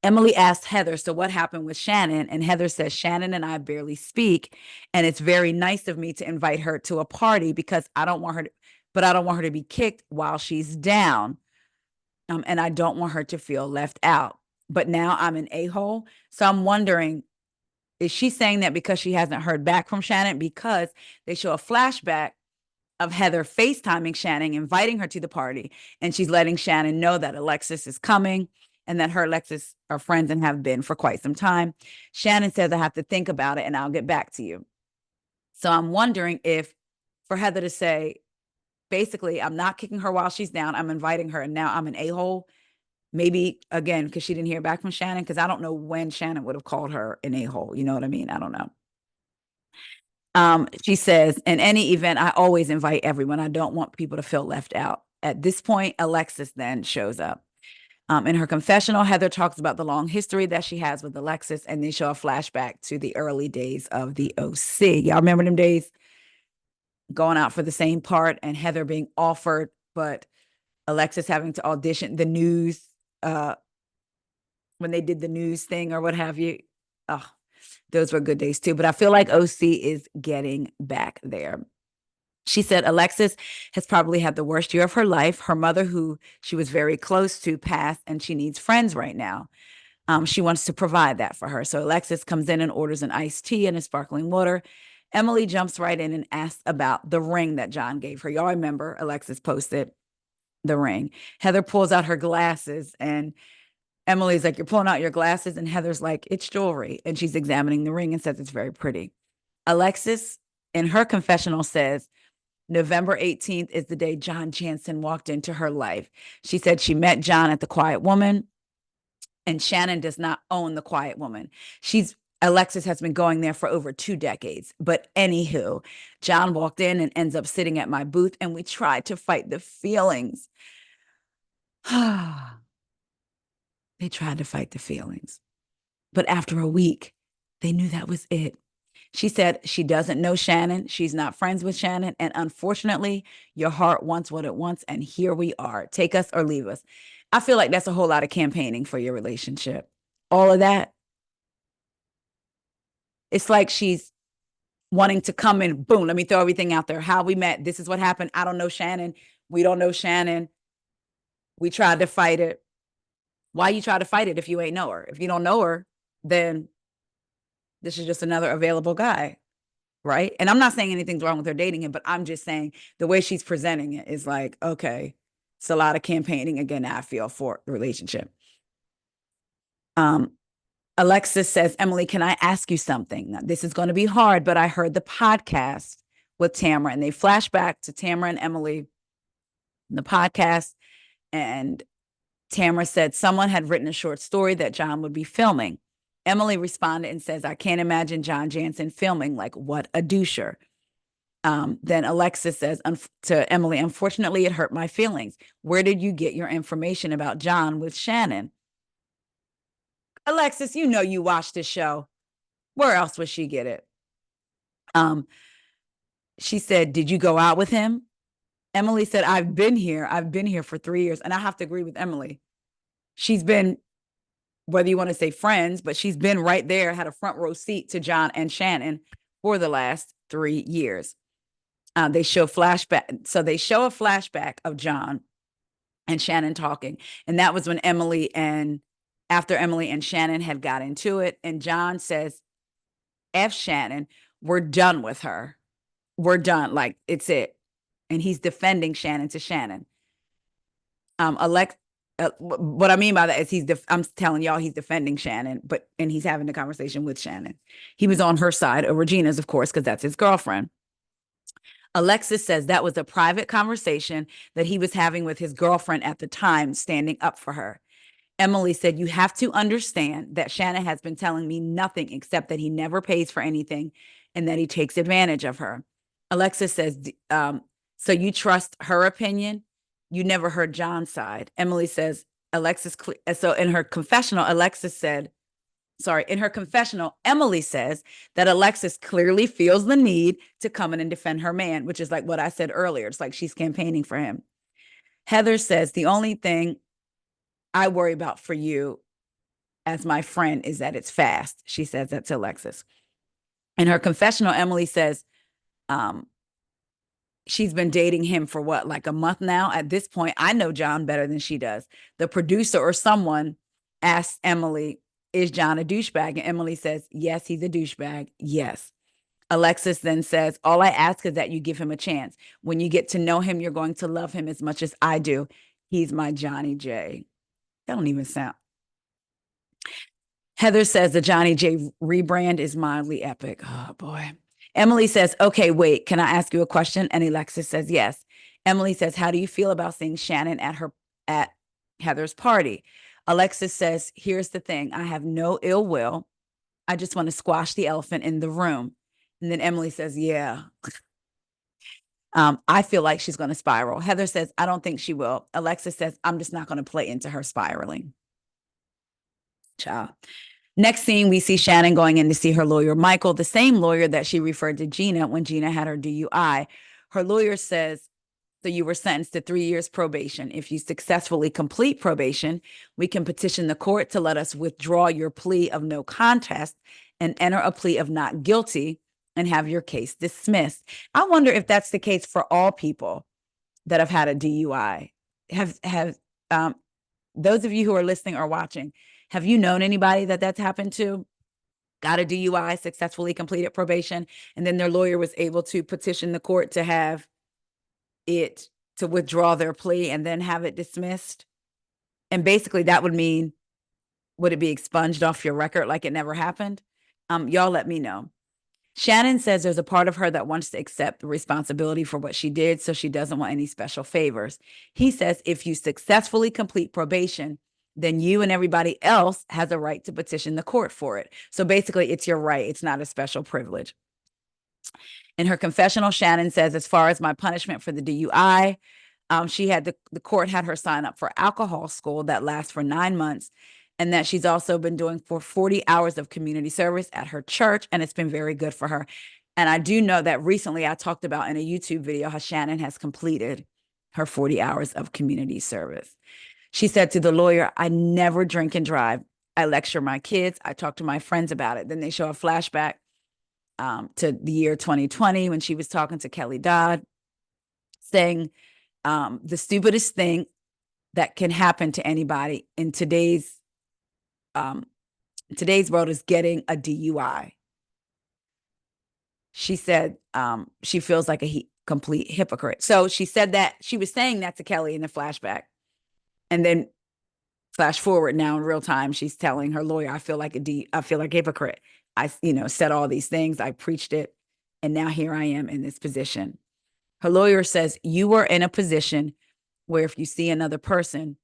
Emily asked Heather, so what happened with Shannon? And Heather says, Shannon and I barely speak. And it's very nice of me to invite her to a party because I don't want her to be kicked while she's down. And I don't want her to feel left out. but now I'm an a-hole. So I'm wondering, is she saying that because she hasn't heard back from Shannon? Because they show a flashback of Heather FaceTiming Shannon, inviting her to the party, and she's letting Shannon know that Alexis is coming and that her Alexis are friends and have been for quite some time. Shannon says, I have to think about it and I'll get back to you. So I'm wondering if for Heather to say, basically, I'm not kicking her while she's down, I'm inviting her, and now I'm an a-hole. Maybe again, because she didn't hear back from Shannon, because I don't know when Shannon would have called her an a-hole. You know what I mean? I don't know. She says, in any event, I always invite everyone. I don't want people to feel left out. At this point, Alexis then shows up. In her confessional, Heather talks about the long history that she has with Alexis, and they show a flashback to the early days of the OC. Y'all remember them days going out for the same part and Heather being offered, but Alexis having to audition the news when they did the news thing or what have you. Oh, those were good days too. But I feel like OC is getting back there. She said Alexis has probably had the worst year of her life. Her mother, who she was very close to, passed, and she needs friends right now. She wants to provide that for her. So Alexis comes in and orders an iced tea and a sparkling water. Emily jumps right in and asks about the ring that John gave her. Y'all remember Alexis posted the ring. Heather pulls out her glasses and Emily's like, you're pulling out your glasses. And Heather's like, it's jewelry. And she's examining the ring and says it's very pretty. Alexis, in her confessional, says November 18th is the day John Jansen walked into her life. She said she met John at the Quiet Woman, and Shannon does not own the Quiet Woman. Alexis has been going there for over 2 decades. But anywho, John walked in and ends up sitting at my booth, and we tried to fight the feelings. They tried to fight the feelings. But after a week, they knew that was it. She said she doesn't know Shannon. She's not friends with Shannon. And unfortunately, your heart wants what it wants. And here we are. Take us or leave us. I feel like that's a whole lot of campaigning for your relationship. All of that. It's like she's wanting to come in, boom, let me throw everything out there. How we met. This is what happened. I don't know Shannon. We don't know Shannon. We tried to fight it. Why you try to fight it if you ain't know her? If you don't know her, then this is just another available guy, right? And I'm not saying anything's wrong with her dating him, but I'm just saying the way she's presenting it is like, okay, it's a lot of campaigning again, I feel, for the relationship. Alexis says, Emily, can I ask you something? Now, this is going to be hard, but I heard the podcast with Tamara, and they flash back to Tamara and Emily in the podcast, and Tamara said someone had written a short story that John would be filming. Emily responded and says, I can't imagine John Jansen filming, like, what a doucher. Then Alexis says to Emily, unfortunately, it hurt my feelings. Where did you get your information about John with Shannon? Alexis, you know you watched the show. Where else would she get it? She said, did you go out with him? Emily said, I've been here. I've been here for 3 years. And I have to agree with Emily. She's been, whether you want to say friends, but she's been right there, had a front row seat to John and Shannon for the last 3 years. They show flashback. So they show a flashback of John and Shannon talking. And that was when after Emily and Shannon had got into it. And John says, F Shannon, we're done with her. We're done. Like, it's it. And he's defending Shannon to Shannon. What I mean by that is I'm telling y'all he's defending Shannon, and he's having the conversation with Shannon. He was on her side, or Regina's, of course, because that's his girlfriend. Alexis says that was a private conversation that he was having with his girlfriend at the time, standing up for her. Emily said, you have to understand that Shannon has been telling me nothing except that he never pays for anything and that he takes advantage of her. Alexis says, so you trust her opinion? You never heard John's side. Emily says, so in her confessional, Emily says that Alexis clearly feels the need to come in and defend her man, which is like what I said earlier. It's like she's campaigning for him. Heather says, the only thing I worry about for you as my friend is that it's fast. She says that to Alexis. In her confessional, Emily says, she's been dating him for like a month now. At this point, I know John better than she does. The producer or someone asks Emily, is John a douchebag? And Emily says, yes, he's a douchebag. Yes. Alexis then says, all I ask is that you give him a chance. When you get to know him, you're going to love him as much as I do. He's my Johnny J. That don't even sound. Heather says the Johnny J rebrand is mildly epic. Oh boy. Emily says, okay, wait, can I ask you a question? And Alexis says, yes. Emily says, how do you feel about seeing Shannon at Heather's party? Alexis says, here's the thing. I have no ill will. I just want to squash the elephant in the room. And then Emily says, yeah. I feel like she's going to spiral. Heather says, I don't think she will. Alexis says, I'm just not going to play into her spiraling. Ciao. Next scene, we see Shannon going in to see her lawyer, Michael, the same lawyer that she referred to Gina when Gina had her DUI. Her lawyer says, so you were sentenced to 3 years probation. If you successfully complete probation, we can petition the court to let us withdraw your plea of no contest and enter a plea of not guilty and have your case dismissed. I wonder if that's the case for all people that have had a DUI. Have those of you who are listening or watching, have you known anybody that that's happened to? Got a DUI, successfully completed probation, and then their lawyer was able to petition the court to have it to withdraw their plea and then have it dismissed. And basically that would mean, would it be expunged off your record like it never happened? Y'all let me know. Shannon says there's a part of her that wants to accept the responsibility for what she did, so she doesn't want any special favors. He says if you successfully complete probation, then you and everybody else has a right to petition the court for it. So basically, it's your right. It's not a special privilege. In her confessional, Shannon says, as far as my punishment for the DUI, she had the court had her sign up for alcohol school that lasts for 9 months, and that she's also been doing for 40 hours of community service at her church, and it's been very good for her. And I do know that recently I talked about in a YouTube video how Shannon has completed her 40 hours of community service. She said to the lawyer, I never drink and drive. I lecture my kids. I talk to my friends about it. Then they show a flashback to the year 2020 when she was talking to Kelly Dodd, saying the stupidest thing that can happen to anybody in today's world is getting a DUI. She said she feels like a complete hypocrite. So she said that she was saying that to Kelly in the flashback. And then flash forward now in real time, she's telling her lawyer, I feel like a hypocrite. I, said all these things. I preached it. And now here I am in this position. Her lawyer says, you are in a position where if you see another person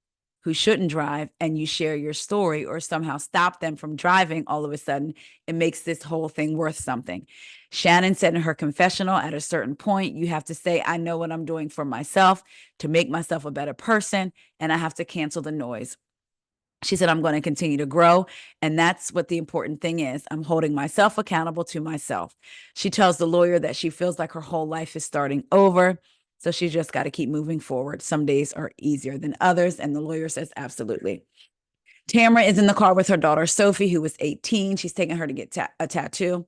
who shouldn't drive and you share your story or somehow stop them from driving, all of a sudden, it makes this whole thing worth something. Shannon said in her confessional, at a certain point, you have to say, I know what I'm doing for myself to make myself a better person, and I have to cancel the noise. She said, I'm going to continue to grow. And that's what the important thing is. I'm holding myself accountable to myself. She tells the lawyer that she feels like her whole life is starting over. So she's just got to keep moving forward. Some days are easier than others. And the lawyer says, absolutely. Tamara is in the car with her daughter, Sophie, who was 18. She's taking her to get a tattoo.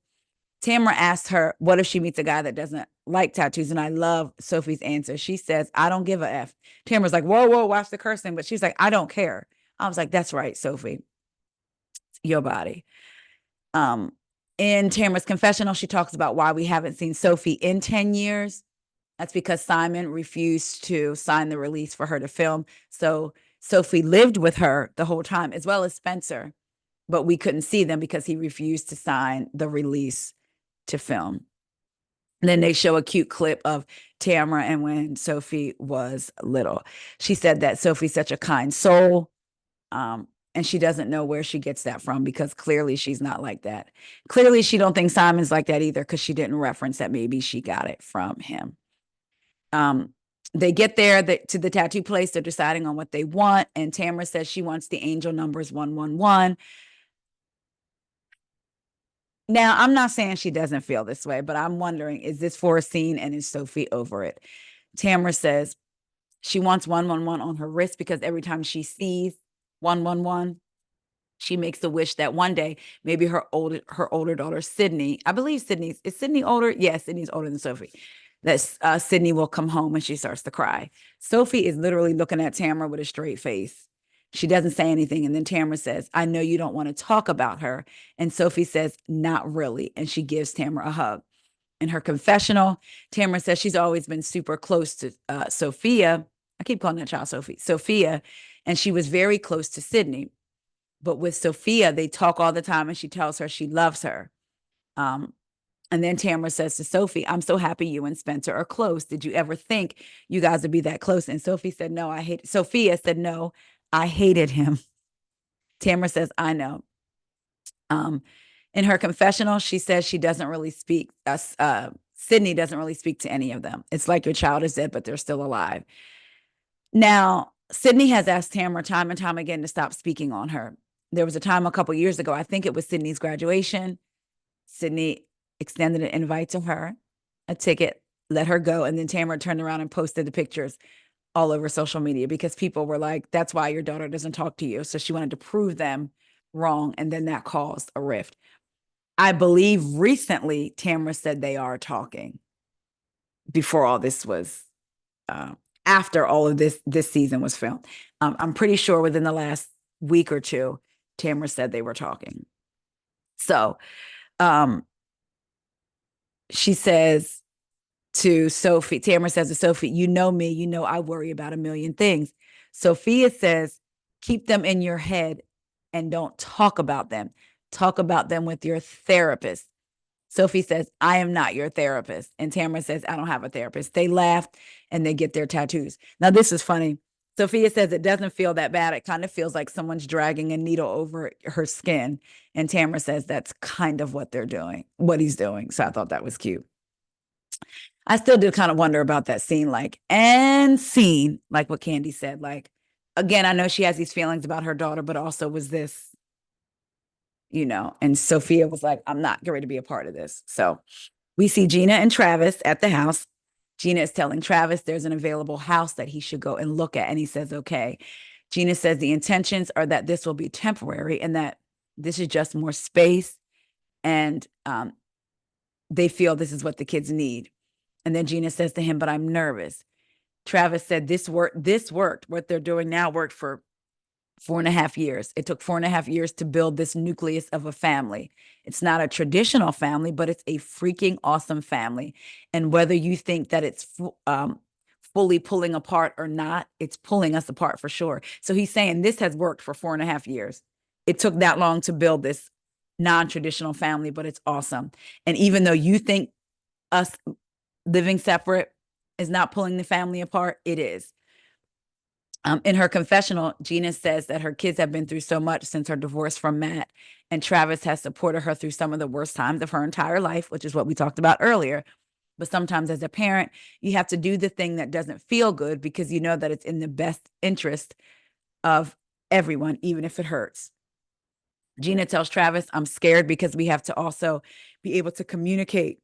Tamara asked her, what if she meets a guy that doesn't like tattoos? And I love Sophie's answer. She says, I don't give a F. Tamara's like, whoa, watch the cursing. But she's like, I don't care. I was like, that's right, Sophie. Your body. In Tamara's confessional, she talks about why we haven't seen Sophie in 10 years. That's because Simon refused to sign the release for her to film. So Sophie lived with her the whole time, as well as Spencer, but we couldn't see them because he refused to sign the release to film. And then they show a cute clip of Tamara and when Sophie was little. She said that Sophie's such a kind soul. And she doesn't know where she gets that from because clearly she's not like that. Clearly she don't think Simon's like that either because she didn't reference that maybe she got it from him. They get there to the tattoo place. They're deciding on what they want. And Tamara says she wants the angel numbers 111. Now, I'm not saying she doesn't feel this way, but I'm wondering, is this for a scene and is Sophie over it? Tamara says she wants 111 on her wrist because every time she sees 111, she makes a wish that one day maybe her older daughter Sydney, I believe is Sydney older? Yes, Sydney's older than Sophie. That Sydney will come home and she starts to cry. Sophie is literally looking at Tamara with a straight face. She doesn't say anything. And then Tamara says, I know you don't want to talk about her. And Sophie says, not really. And she gives Tamara a hug. In her confessional, Tamara says she's always been super close to Sophia. I keep calling that child Sophia. And she was very close to Sydney. But with Sophia, they talk all the time and she tells her she loves her. Um, and then Tamara says to Sophie, I'm so happy you and Spencer are close. Did you ever think you guys would be that close? And Sophie said, no, I hate it. Sophia said, no, I hated him. Tamara says, I know. Um, in her confessional, she says she doesn't really speak. Sydney doesn't really speak to any of them. It's like your child is dead, but they're still alive. Now, Sydney has asked Tamara time and time again to stop speaking on her. There was a time a couple years ago, I think it was Sydney's graduation. Sydney extended an invite to her, a ticket, let her go. And then Tamara turned around and posted the pictures all over social media because people were like, that's why your daughter doesn't talk to you. So she wanted to prove them wrong. And then that caused a rift. I believe recently Tamara said they are talking before all this was, after all of this season was filmed. I'm pretty sure within the last week or two, Tamara said they were talking. So she says to Sophie, Tamara says to Sophie, you know me, you know I worry about a million things. Sophia says, keep them in your head and don't talk about them. Talk about them with your therapist. Sophie says, I am not your therapist. And Tamara says, I don't have a therapist. They laugh and they get their tattoos. Now, this is funny. Sophia says it doesn't feel that bad. It kind of feels like someone's dragging a needle over her skin. And Tamara says that's kind of what they're doing, what he's doing. So I thought that was cute. I still do kind of wonder about that scene, like, and scene, like what Candy said. Like, again, I know she has these feelings about her daughter, but also was this, and Sophia was like, I'm not ready to be a part of this. So we see Gina and Travis at the house. Gina is telling Travis there's an available house that he should go and look at. And he says, okay. Gina says the intentions are that this will be temporary and that this is just more space. And they feel this is what the kids need. And then Gina says to him, but I'm nervous. Travis said, this worked. What they're doing now worked for 4.5 years. It took 4.5 years to build this nucleus of a family. It's not a traditional family, but it's a freaking awesome family. And whether you think that it's fully pulling apart or not, it's pulling us apart for sure. So he's saying this has worked for 4.5 years. It took that long to build this non-traditional family, but it's awesome. And even though you think us living separate is not pulling the family apart, it is. In her confessional, Gina says that her kids have been through so much since her divorce from Matt, and Travis has supported her through some of the worst times of her entire life, which is what we talked about earlier. But sometimes as a parent, you have to do the thing that doesn't feel good because you know that it's in the best interest of everyone, even if it hurts. Gina tells Travis, I'm scared because we have to also be able to communicate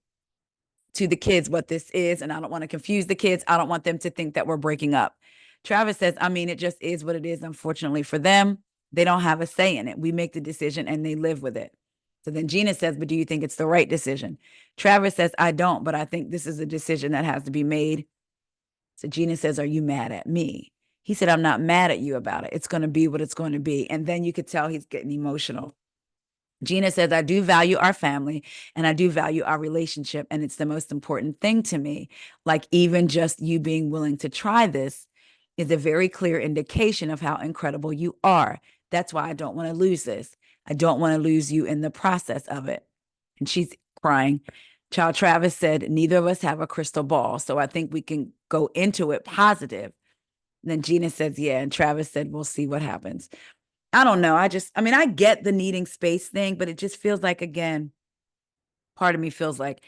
to the kids what this is, and I don't want to confuse the kids. I don't want them to think that we're breaking up. Travis says, I mean, it just is what it is. Unfortunately for them, they don't have a say in it. We make the decision and they live with it. So then Gina says, but do you think it's the right decision? Travis says, I don't, but I think this is a decision that has to be made. So Gina says, are you mad at me? He said, I'm not mad at you about it. It's going to be what it's going to be. And then you could tell he's getting emotional. Gina says, I do value our family and I do value our relationship. And it's the most important thing to me. Like, even just you being willing to try this is a very clear indication of how incredible you are. That's why I don't want to lose this. I don't want to lose you in the process of it. And she's crying. Child Travis said, neither of us have a crystal ball. So I think we can go into it positive. And then Gina says, yeah. And Travis said, we'll see what happens. I don't know. I get the needing space thing, but it just feels like, again, part of me feels like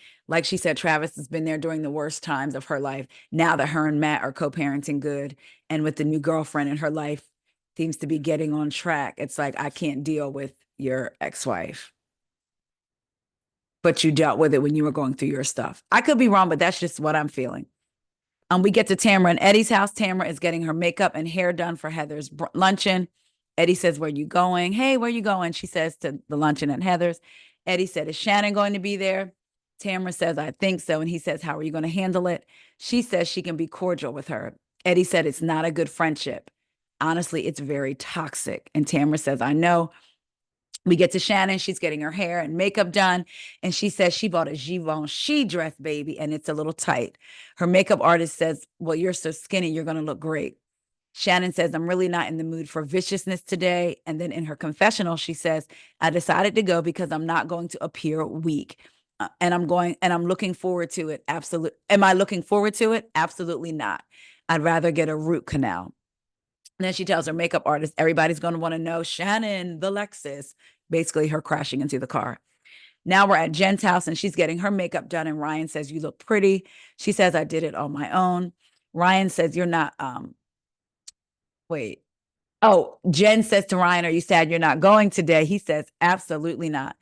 she said, Travis has been there during the worst times of her life. Now that her and Matt are co-parenting good, and with the new girlfriend in her life seems to be getting on track, it's like, I can't deal with your ex-wife. But you dealt with it when you were going through your stuff. I could be wrong, but that's just what I'm feeling. We get to Tamara and Eddie's house. Tamara is getting her makeup and hair done for Heather's luncheon. Eddie says, where you going? Hey, where you going? She says, to the luncheon at Heather's. Eddie said, is Shannon going to be there? Tamara says, I think so. And he says, how are you going to handle it? She says she can be cordial with her. Eddie said, it's not a good friendship. honestly, it's very toxic. And Tamara says, I know. We get to Shannon. She's getting her hair and makeup done. And she says she bought a Givenchy dress, baby, and it's a little tight. Her makeup artist says, well, you're so skinny, you're going to look great. Shannon says, I'm really not in the mood for viciousness today. And then in her confessional, she says, I decided to go because I'm not going to appear weak. And I'm looking forward to it. Absolutely. Am I looking forward to it? Absolutely not. I'd rather get a root canal. And then she tells her makeup artist, everybody's going to want to know Shannon, the Lexus, basically her crashing into the car. Now we're at Jen's house and she's getting her makeup done. And Ryan says, you look pretty. She says, I did it on my own. Ryan says, you're not, wait. Oh, Jen says to Ryan, are you sad you're not going today? He says, absolutely not.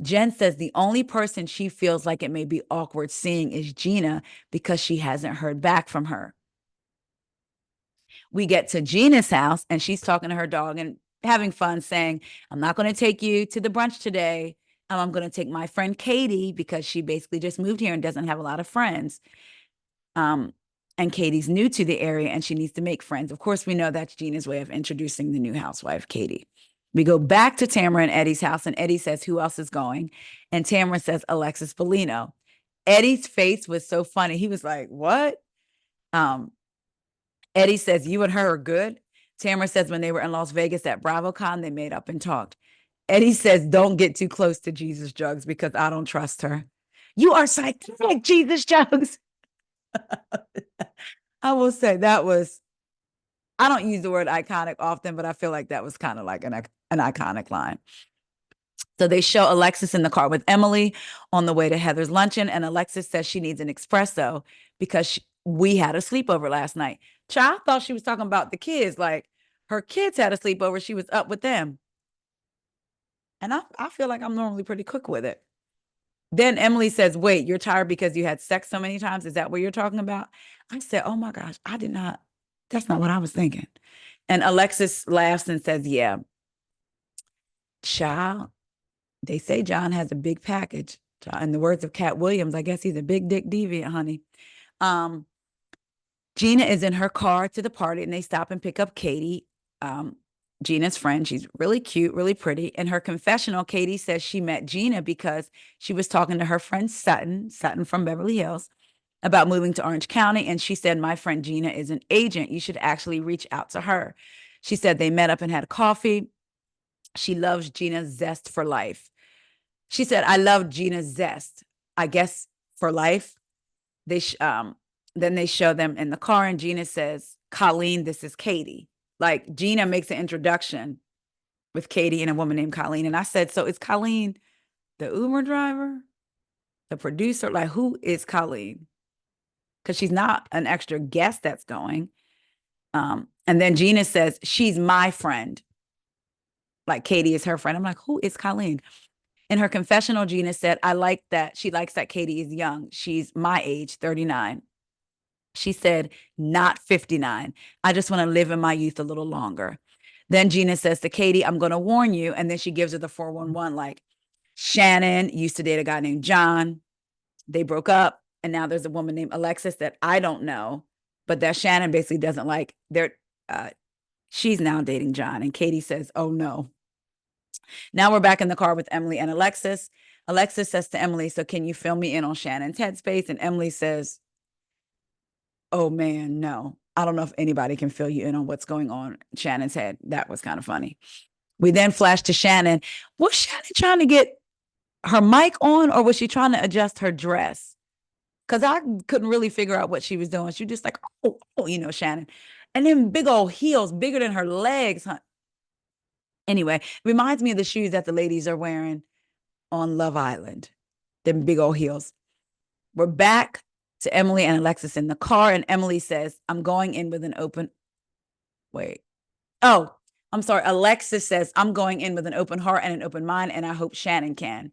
Jen says the only person she feels like it may be awkward seeing is Gina because she hasn't heard back from her. We get to Gina's house and she's talking to her dog and having fun saying, I'm not going to take you to the brunch today. I'm going to take my friend Katie because she basically just moved here and doesn't have a lot of friends. And Katie's new to the area and she needs to make friends. Of course, we know that's Gina's way of introducing the new housewife, Katie. We go back to Tamara and Eddie's house and Eddie says, who else is going? And Tamara says, Alexis Bellino. Eddie's face was so funny. He was like, what? Eddie says, you and her are good. Tamara says when they were in Las Vegas at BravoCon, they made up and talked. Eddie says, don't get too close to Jesus Jugs because I don't trust her. You are psychotic, Jesus Jugs. I will say that was, I don't use the word iconic often, but I feel like that was kind of like an iconic line. So they show Alexis in the car with Emily on the way to Heather's luncheon. And Alexis says she needs an espresso because we had a sleepover last night. Child thought she was talking about the kids. Like her kids had a sleepover. She was up with them. And I feel like I'm normally pretty quick with it. Then Emily says, wait, you're tired because you had sex so many times? Is that what you're talking about? I said, oh my gosh, I did not. That's not what I was thinking. And Alexis laughs and says, yeah, child, they say John has a big package. In the words of Cat Williams, I guess he's a big dick deviant, honey. Gina is in her car to the party and they stop and pick up Katie, Gina's friend. She's really cute, really pretty. In her confessional, Katie says she met Gina because she was talking to her friend Sutton from Beverly Hills, about moving to Orange County. And she said, my friend Gina is an agent. You should actually reach out to her. She said they met up and had coffee. She loves Gina's zest for life. She said, I love Gina's zest, I guess, for life. Then they show them in the car and Gina says, Colleen, this is Katie. Like Gina makes an introduction with Katie and a woman named Colleen. And I said, so is Colleen the Uber driver, the producer? Like, who is Colleen? Because she's not an extra guest that's going. And then Gina says, she's my friend. Like Katie is her friend. I'm like, who is Colleen? In her confessional, Gina said, I like that. She likes that Katie is young. She's my age, 39. She said, not 59. I just want to live in my youth a little longer. Then Gina says to Katie, I'm going to warn you. And then she gives her the 411, like, Shannon used to date a guy named John. They broke up. And now there's a woman named Alexis that I don't know, but that Shannon basically doesn't like. She's now dating John. And Katie says, oh no. Now we're back in the car with Emily and Alexis. Alexis says to Emily, so can you fill me in on Shannon's headspace? And Emily says, oh man, no. I don't know if anybody can fill you in on what's going on in Shannon's head. That was kind of funny. We then flash to Shannon. Was Shannon trying to get her mic on or was she trying to adjust her dress? Because I couldn't really figure out what she was doing. She was just like, oh, Shannon. And then big old heels, bigger than her legs. Huh? Anyway, reminds me of the shoes that the ladies are wearing on Love Island. Them big old heels. We're back to Emily and Alexis in the car. And Emily says, I'm going in with an open. Wait. Oh, I'm sorry. Alexis says, I'm going in with an open heart and an open mind. And I hope Shannon can.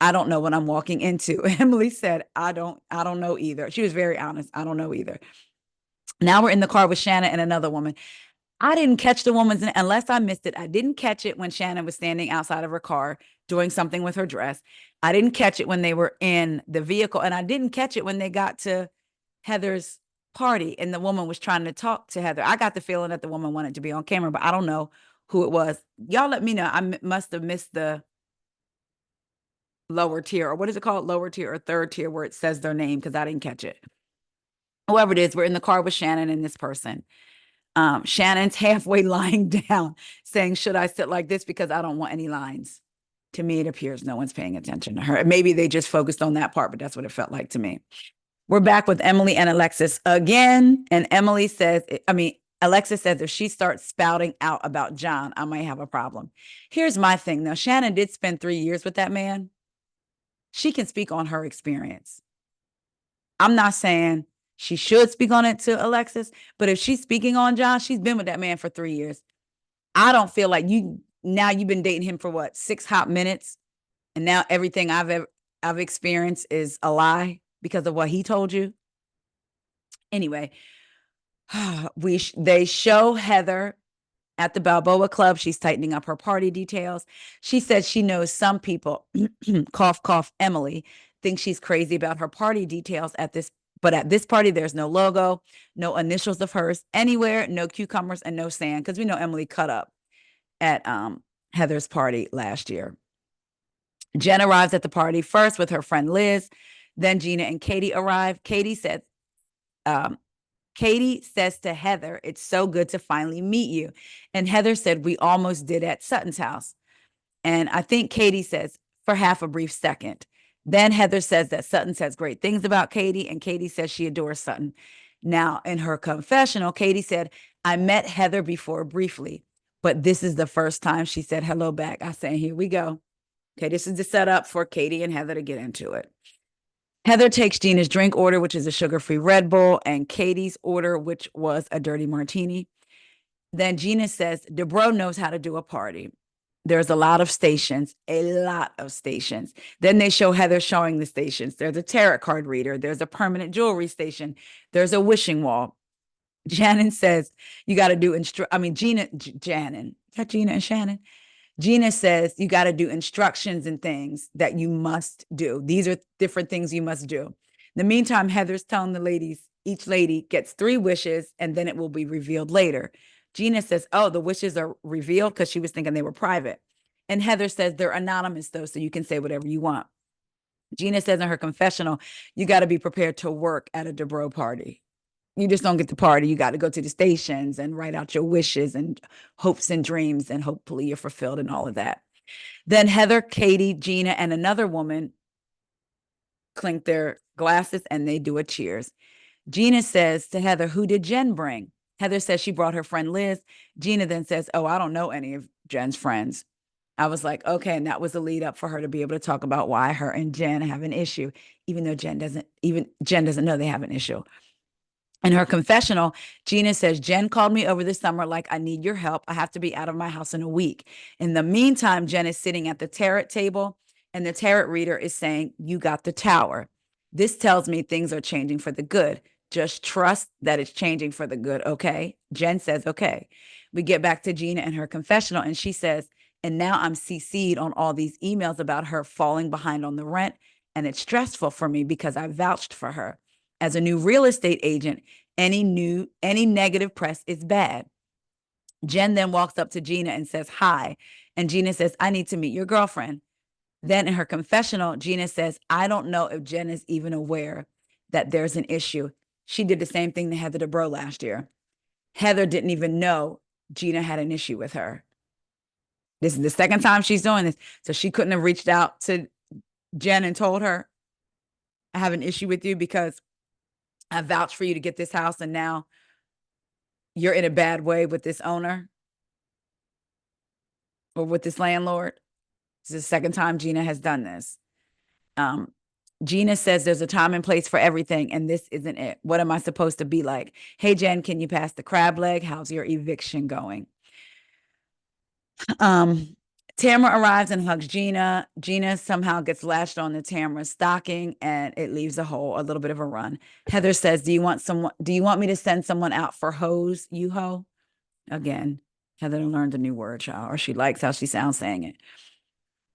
I don't know what I'm walking into. Emily said, I don't know either. She was very honest. I don't know either. Now we're in the car with Shannon and another woman. I didn't catch the woman's, unless I missed it. I didn't catch it when Shannon was standing outside of her car doing something with her dress. I didn't catch it when they were in the vehicle. And I didn't catch it when they got to Heather's party, and the woman was trying to talk to Heather. I got the feeling that the woman wanted to be on camera, but I don't know who it was. Y'all let me know. Must have missed the lower tier, or what is it called? Lower tier or third tier, where it says their name, because I didn't catch it. Whoever it is, we're in the car with Shannon and this person. Shannon's halfway lying down saying, should I sit like this because I don't want any lines? To me, it appears no one's paying attention to her. Maybe they just focused on that part, but that's what it felt like to me. We're back with Emily and Alexis again. And Emily says, Alexis says, if she starts spouting out about John, I might have a problem. Here's my thing. Now, Shannon did spend 3 years with that man. She can speak on her experience. I'm not saying she should speak on it to Alexis, but if she's speaking on John, she's been with that man for 3 years. I don't feel like you've been dating him for what, 6 hot minutes, and now everything I've experienced is a lie because of what he told you. Anyway, they show Heather at the Balboa Club. She's tightening up her party details. She says she knows some people, cough, cough, Emily, think she's crazy about her party details but at this party, there's no logo, no initials of hers anywhere, no cucumbers, and no sand, because we know Emily cut up at Heather's party last year. Jen arrives at the party first with her friend Liz. Then Gina and Katie arrive. Katie says to Heather, it's so good to finally meet you. And Heather said, we almost did at Sutton's house. And I think Katie says, for half a brief second. Then Heather says that Sutton says great things about Katie, and Katie says she adores Sutton. Now, in her confessional, Katie said, I met Heather before briefly, but this is the first time she said hello back. I said, here we go. Okay, this is the setup for Katie and Heather to get into it. Heather takes Gina's drink order, which is a sugar-free Red Bull, and Katie's order, which was a dirty martini. Then Gina says, DeBro knows how to do a party. There's a lot of stations. Then they show Heather showing the stations. There's a tarot card reader. There's a permanent jewelry station. There's a wishing wall. Shannon says, you got to do, Gina and Shannon? Gina says, you got to do instructions and things that you must do. These are different things you must do. In the meantime, Heather's telling the ladies, each lady gets 3 wishes, and then it will be revealed later. Gina says, oh, the wishes are revealed, because she was thinking they were private. And Heather says they're anonymous, though, so you can say whatever you want. Gina says in her confessional, you got to be prepared to work at a DeBro party. You just don't get the party. You got to go to the stations and write out your wishes and hopes and dreams, and hopefully you're fulfilled and all of that. Then Heather, Katie, Gina, and another woman clink their glasses and they do a cheers. Gina says to Heather, who did Jen bring? Heather says she brought her friend Liz. Gina then says, oh, I don't know any of Jen's friends. I was like, okay. And that was a lead up for her to be able to talk about why her and Jen have an issue, even though Jen doesn't know they have an issue. In her confessional, Gina says, Jen called me over this summer like, I need your help. I have to be out of my house in a week. In the meantime, Jen is sitting at the tarot table, and the tarot reader is saying, you got the tower. This tells me things are changing for the good. Just trust that it's changing for the good, okay? Jen says, okay. We get back to Gina and her confessional, and she says, and now I'm CC'd on all these emails about her falling behind on the rent, and it's stressful for me because I vouched for her. As a new real estate agent, any negative press is bad. Jen then walks up to Gina and says, hi. And Gina says, I need to meet your girlfriend. Then in her confessional, Gina says, I don't know if Jen is even aware that there's an issue. She did the same thing to Heather DeBro last year. Heather didn't even know Gina had an issue with her. This is the second time she's doing this. So she couldn't have reached out to Jen and told her, I have an issue with you because I vouched for you to get this house, and now you're in a bad way with this owner or with this landlord. This is the second time Gina has done this. Gina says there's a time and place for everything, and this isn't it. What am I supposed to be like? Hey, Jen, can you pass the crab leg? How's your eviction going? Tamara arrives and hugs Gina. Gina somehow gets lashed on to Tamara's stocking, and it leaves a little bit of a run. Heather says, do you want me to send someone out for hose, you hoe? Again, Heather learned a new word, child, or she likes how she sounds saying it.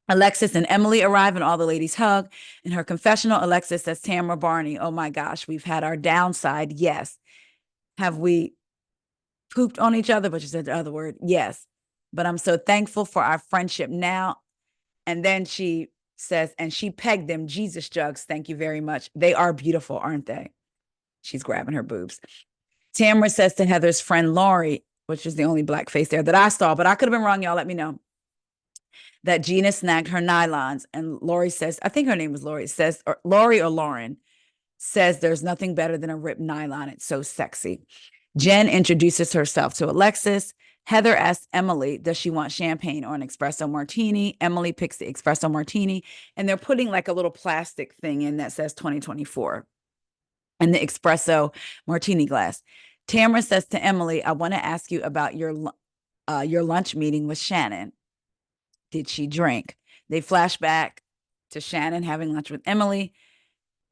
Alexis and Emily arrive and all the ladies hug. In her confessional, Alexis says, Tamara Barney, oh my gosh, we've had our downside. Yes. Have we pooped on each other? But she said the other word. Yes. But I'm so thankful for our friendship now. And then she says, and she pegged them Jesus jugs. Thank you very much. They are beautiful, aren't they? She's grabbing her boobs. Tamara says to Heather's friend Lori, which is the only black face there that I saw, but I could have been wrong. Y'all let me know. That Gina snagged her nylons. And Lori says, I think her name was Lori, says, or Lori or Lauren says there's nothing better than a ripped nylon. It's so sexy. Jen introduces herself to Alexis. Heather asks Emily, does she want champagne or an espresso martini? Emily picks the espresso martini, and they're putting like a little plastic thing in that says 2024 and the espresso martini glass. Tamara says to Emily, I want to ask you about your lunch meeting with Shannon. Did she drink? They flash back to Shannon having lunch with Emily.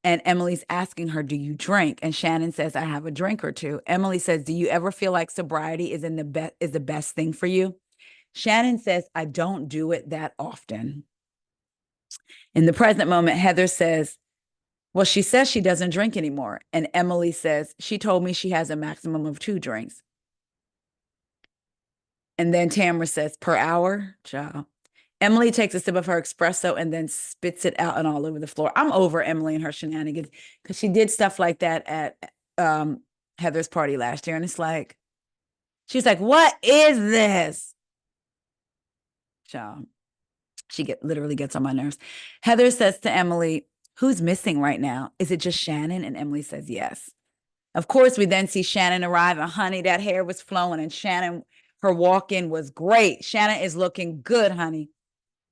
And Emily's asking her, do you drink? And Shannon says, I have a drink or two. Emily says, do you ever feel like sobriety is the best thing for you? Shannon says, I don't do it that often. In the present moment, Heather says, well, she says she doesn't drink anymore. And Emily says, she told me she has a maximum of 2 drinks. And then Tamara says, per hour? Child. Emily takes a sip of her espresso and then spits it out and all over the floor. I'm over Emily and her shenanigans because she did stuff like that at Heather's party last year. And it's like, she's like, what is this? Child. She literally gets on my nerves. Heather says to Emily, who's missing right now? Is it just Shannon? And Emily says, yes. Of course, we then see Shannon arrive, and honey, that hair was flowing, and Shannon, her walk-in was great. Shannon is looking good, honey.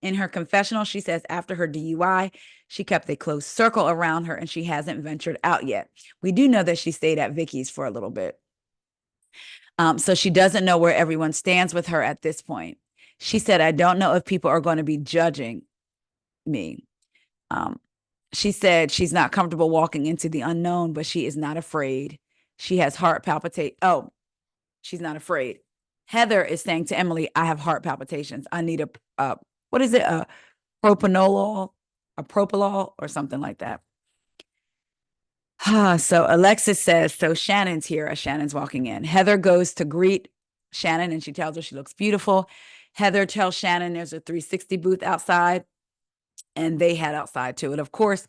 In her confessional, she says after her DUI, she kept a close circle around her and she hasn't ventured out yet. We do know that she stayed at Vicky's for a little bit. So she doesn't know where everyone stands with her at this point. She said, I don't know if people are going to be judging me. She said she's not comfortable walking into the unknown, but she is not afraid. She has heart palpitate. Oh, she's not afraid. Heather is saying to Emily, I have heart palpitations. I need what is it? A propranol or something like that. So Alexis says, so Shannon's here as Shannon's walking in. Heather goes to greet Shannon and she tells her she looks beautiful. Heather tells Shannon there's a 360 booth outside and they head outside to it. Of course,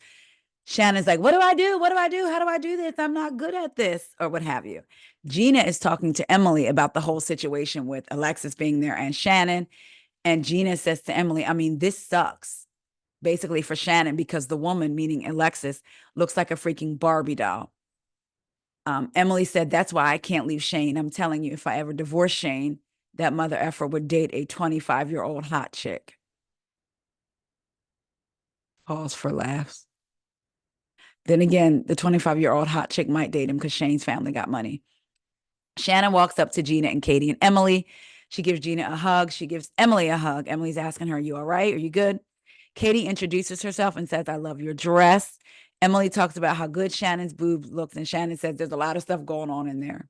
Shannon's like, what do I do? What do I do? How do I do this? I'm not good at this or what have you. Gina is talking to Emily about the whole situation with Alexis being there and Shannon. And Gina says to Emily, I mean, this sucks basically for Shannon because the woman, meaning Alexis, looks like a freaking Barbie doll. Emily said, that's why I can't leave Shane. I'm telling you, if I ever divorce Shane, that mother effer would date a 25-year-old hot chick. Pause for laughs. Then again, the 25-year-old hot chick might date him because Shane's family got money. Shannon walks up to Gina and Katie and Emily. She gives Gina a hug. She gives Emily a hug. Emily's asking her, are you all right? Are you good? Katie introduces herself and says, I love your dress. Emily talks about how good Shannon's boobs looks. And Shannon says, there's a lot of stuff going on in there.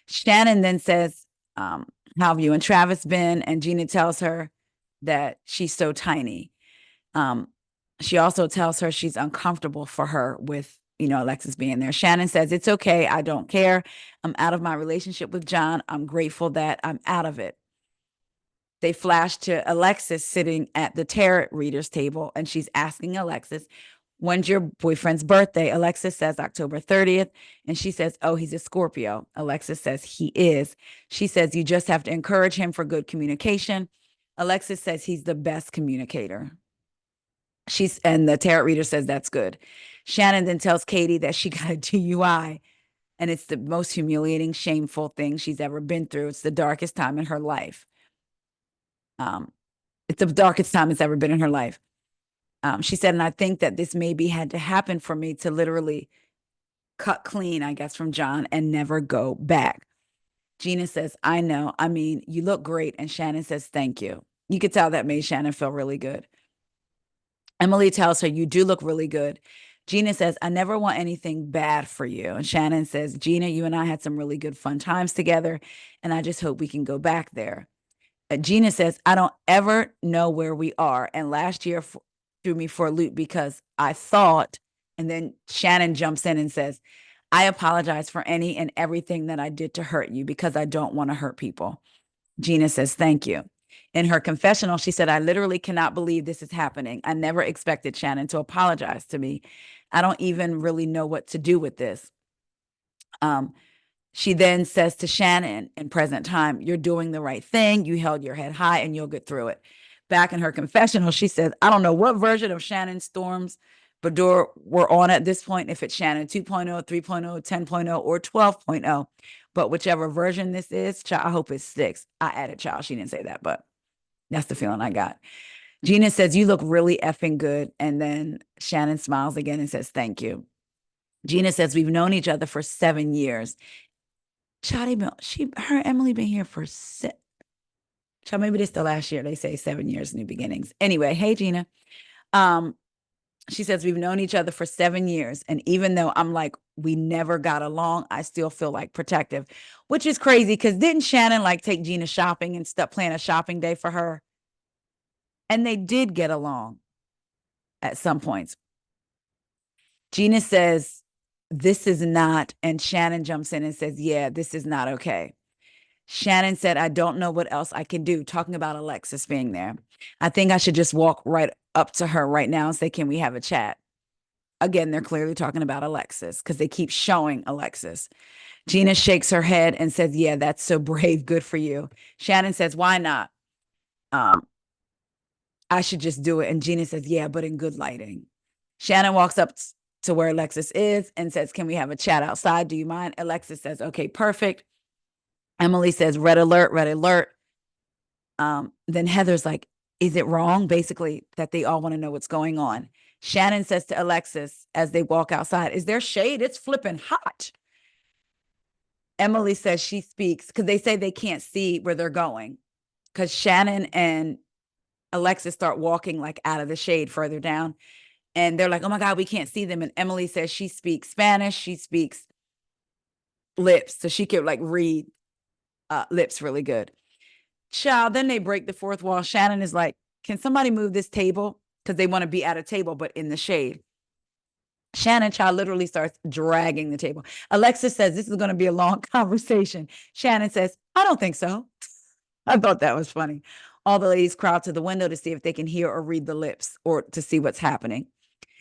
Shannon then says, how have you and Travis been? And Gina tells her that she's so tiny. She also tells her she's uncomfortable for her with, Alexis being there. Shannon says, it's okay. I don't care. I'm out of my relationship with John. I'm grateful that I'm out of it. They flash to Alexis sitting at the tarot reader's table, and she's asking Alexis, when's your boyfriend's birthday? Alexis says October 30th, and she says, oh, he's a Scorpio. Alexis says he is. She says, you just have to encourage him for good communication. Alexis says he's the best communicator. And the tarot reader says that's good. Shannon then tells Katie that she got a DUI, and it's the most humiliating, shameful thing she's ever been through. It's the darkest time in her life. It's the darkest time it's ever been in her life. She said, and I think that this maybe had to happen for me to literally cut clean, I guess, from John and never go back. Gina says, I know. I mean, you look great. And Shannon says, thank you. You could tell that made Shannon feel really good. Emily tells her, you do look really good. Gina says, I never want anything bad for you. And Shannon says, Gina, you and I had some really good fun times together. And I just hope we can go back there. Gina says, I don't ever know where we are. And last year threw me for a loop because I thought, and then Shannon jumps in and says, I apologize for any and everything that I did to hurt you because I don't want to hurt people. Gina says, thank you. In her confessional, she said, I literally cannot believe this is happening. I never expected Shannon to apologize to me. I don't even really know what to do with this. She then says to Shannon in present time, you're doing the right thing. You held your head high and you'll get through it. Back in her confessional, she says, I don't know what version of Shannon Storms Bador we're on at this point, if it's Shannon 2.0, 3.0, 10.0, or 12.0. But whichever version this is, child, I hope it sticks. I added child. She didn't say that, but that's the feeling I got. Gina says, you look really effing good. And then Shannon smiles again and says, thank you. Gina says, we've known each other for 7 years. Child, Emily been here for child, maybe this the last year. They say 7 years, new beginnings. Anyway, hey, Gina. She says, we've known each other for 7 years. And even though I'm like, we never got along, I still feel like protective, which is crazy. Cause didn't Shannon like take Gina shopping and stuff, plan a shopping day for her? And they did get along at some points. Gina says, this is not, and Shannon jumps in and says, yeah, this is not okay. Shannon said, I don't know what else I can do, talking about Alexis being there. I think I should just walk right up to her right now and say, can we have a chat? Again, they're clearly talking about Alexis because they keep showing Alexis. Gina shakes her head and says, yeah, that's so brave. Good for you. Shannon says, why not? I should just do it. And Gina says, yeah, but in good lighting. Shannon walks up to where Alexis is and says, can we have a chat outside? Do you mind? Alexis says, okay, perfect. Emily says, red alert, red alert. Then Heather's like, is it wrong? Basically, that they all want to know what's going on. Shannon says to Alexis as they walk outside, is there shade? It's flipping hot. Emily says she speaks because they say they can't see where they're going because Shannon and Alexis start walking like out of the shade further down. And they're like, oh my God, we can't see them. And Emily says she speaks Spanish. She speaks lips. So she could like read lips really good. Child, then they break the fourth wall. Shannon is like, can somebody move this table? Because they want to be at a table, but in the shade. Shannon, child, literally starts dragging the table. Alexis says, this is going to be a long conversation. Shannon says, I don't think so. I thought that was funny. All the ladies crowd to the window to see if they can hear or read the lips or to see what's happening.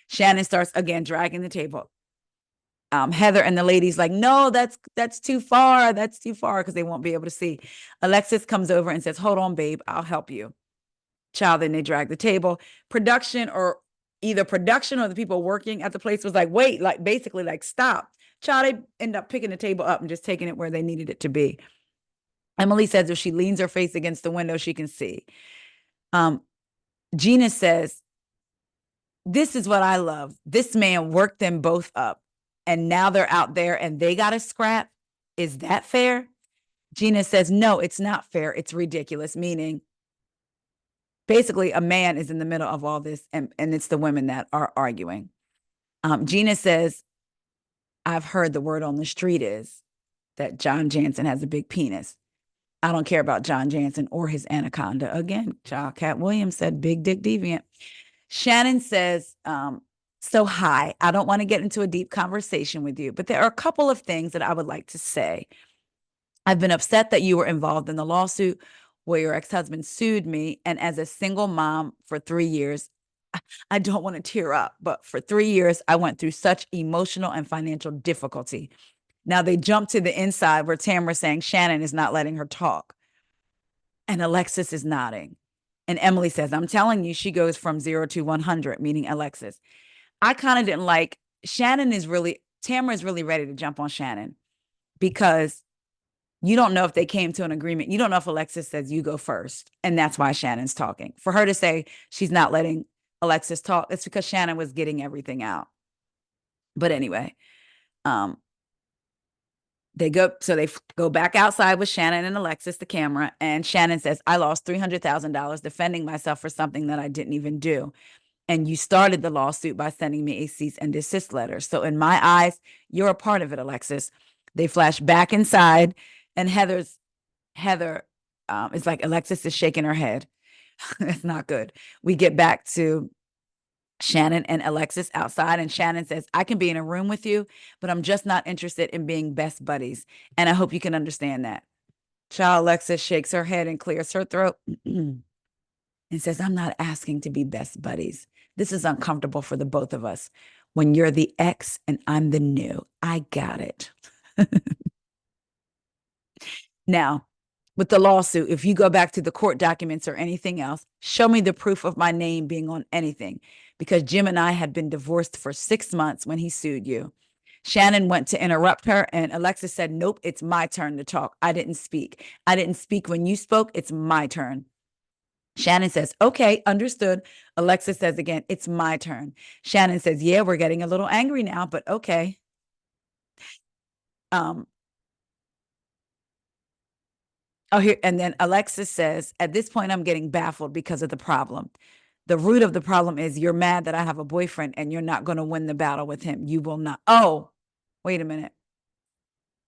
Shannon starts again dragging the table. Heather and the ladies like, no, that's too far. That's too far because they won't be able to see. Alexis comes over and says, hold on, babe, I'll help you. Child, then they drag the table. Either production or the people working at the place was like, wait, like basically like stop. Child, they end up picking the table up and just taking it where they needed it to be. Emily says if she leans her face against the window, she can see. Gina says, this is what I love. This man worked them both up and now they're out there and they got a scrap. Is that fair? Gina says, no, it's not fair. It's ridiculous. Meaning basically a man is in the middle of all this and it's the women that are arguing. Gina says, I've heard the word on the street is that John Jansen has a big penis. I don't care about John Jansen or his anaconda. Again, child, Cat Williams said big dick deviant. Shannon says, so hi, I don't want to get into a deep conversation with you, but there are a couple of things that I would like to say. I've been upset that you were involved in the lawsuit where your ex-husband sued me. And as a single mom for 3 years, I don't want to tear up, but for 3 years, I went through such emotional and financial difficulty. Now they jump to the inside where Tamara's saying Shannon is not letting her talk. And Alexis is nodding. And Emily says, I'm telling you, she goes from 0 to 100, meaning Alexis. I kind of didn't like, Tamara is really ready to jump on Shannon because you don't know if they came to an agreement. You don't know if Alexis says you go first. And that's why Shannon's talking. For her to say she's not letting Alexis talk, it's because Shannon was getting everything out. But anyway, they go back outside with Shannon and Alexis, the camera. And Shannon says, I lost $300,000 defending myself for something that I didn't even do. And you started the lawsuit by sending me a cease and desist letter. So in my eyes, you're a part of it, Alexis. They flash back inside and Heather it's like Alexis is shaking her head. It's not good. We get back to Shannon and Alexis outside, and Shannon says, I can be in a room with you, but I'm just not interested in being best buddies. And I hope you can understand that. Child Alexis shakes her head and clears her throat and says, I'm not asking to be best buddies. This is uncomfortable for the both of us. When you're the ex and I'm the new, I got it. Now, with the lawsuit, if you go back to the court documents or anything else, show me the proof of my name being on anything, because Jim and I had been divorced for 6 months when he sued you. Shannon went to interrupt her, and Alexis said, nope, it's my turn to talk. I didn't speak. I didn't speak when you spoke. It's my turn. Shannon says, okay, understood. Alexis says again, it's my turn. Shannon says, yeah, we're getting a little angry now, but okay. Here, and then Alexis says, at this point, I'm getting baffled because of the problem. The root of the problem is you're mad that I have a boyfriend and you're not going to win the battle with him. You will not. Oh, wait a minute.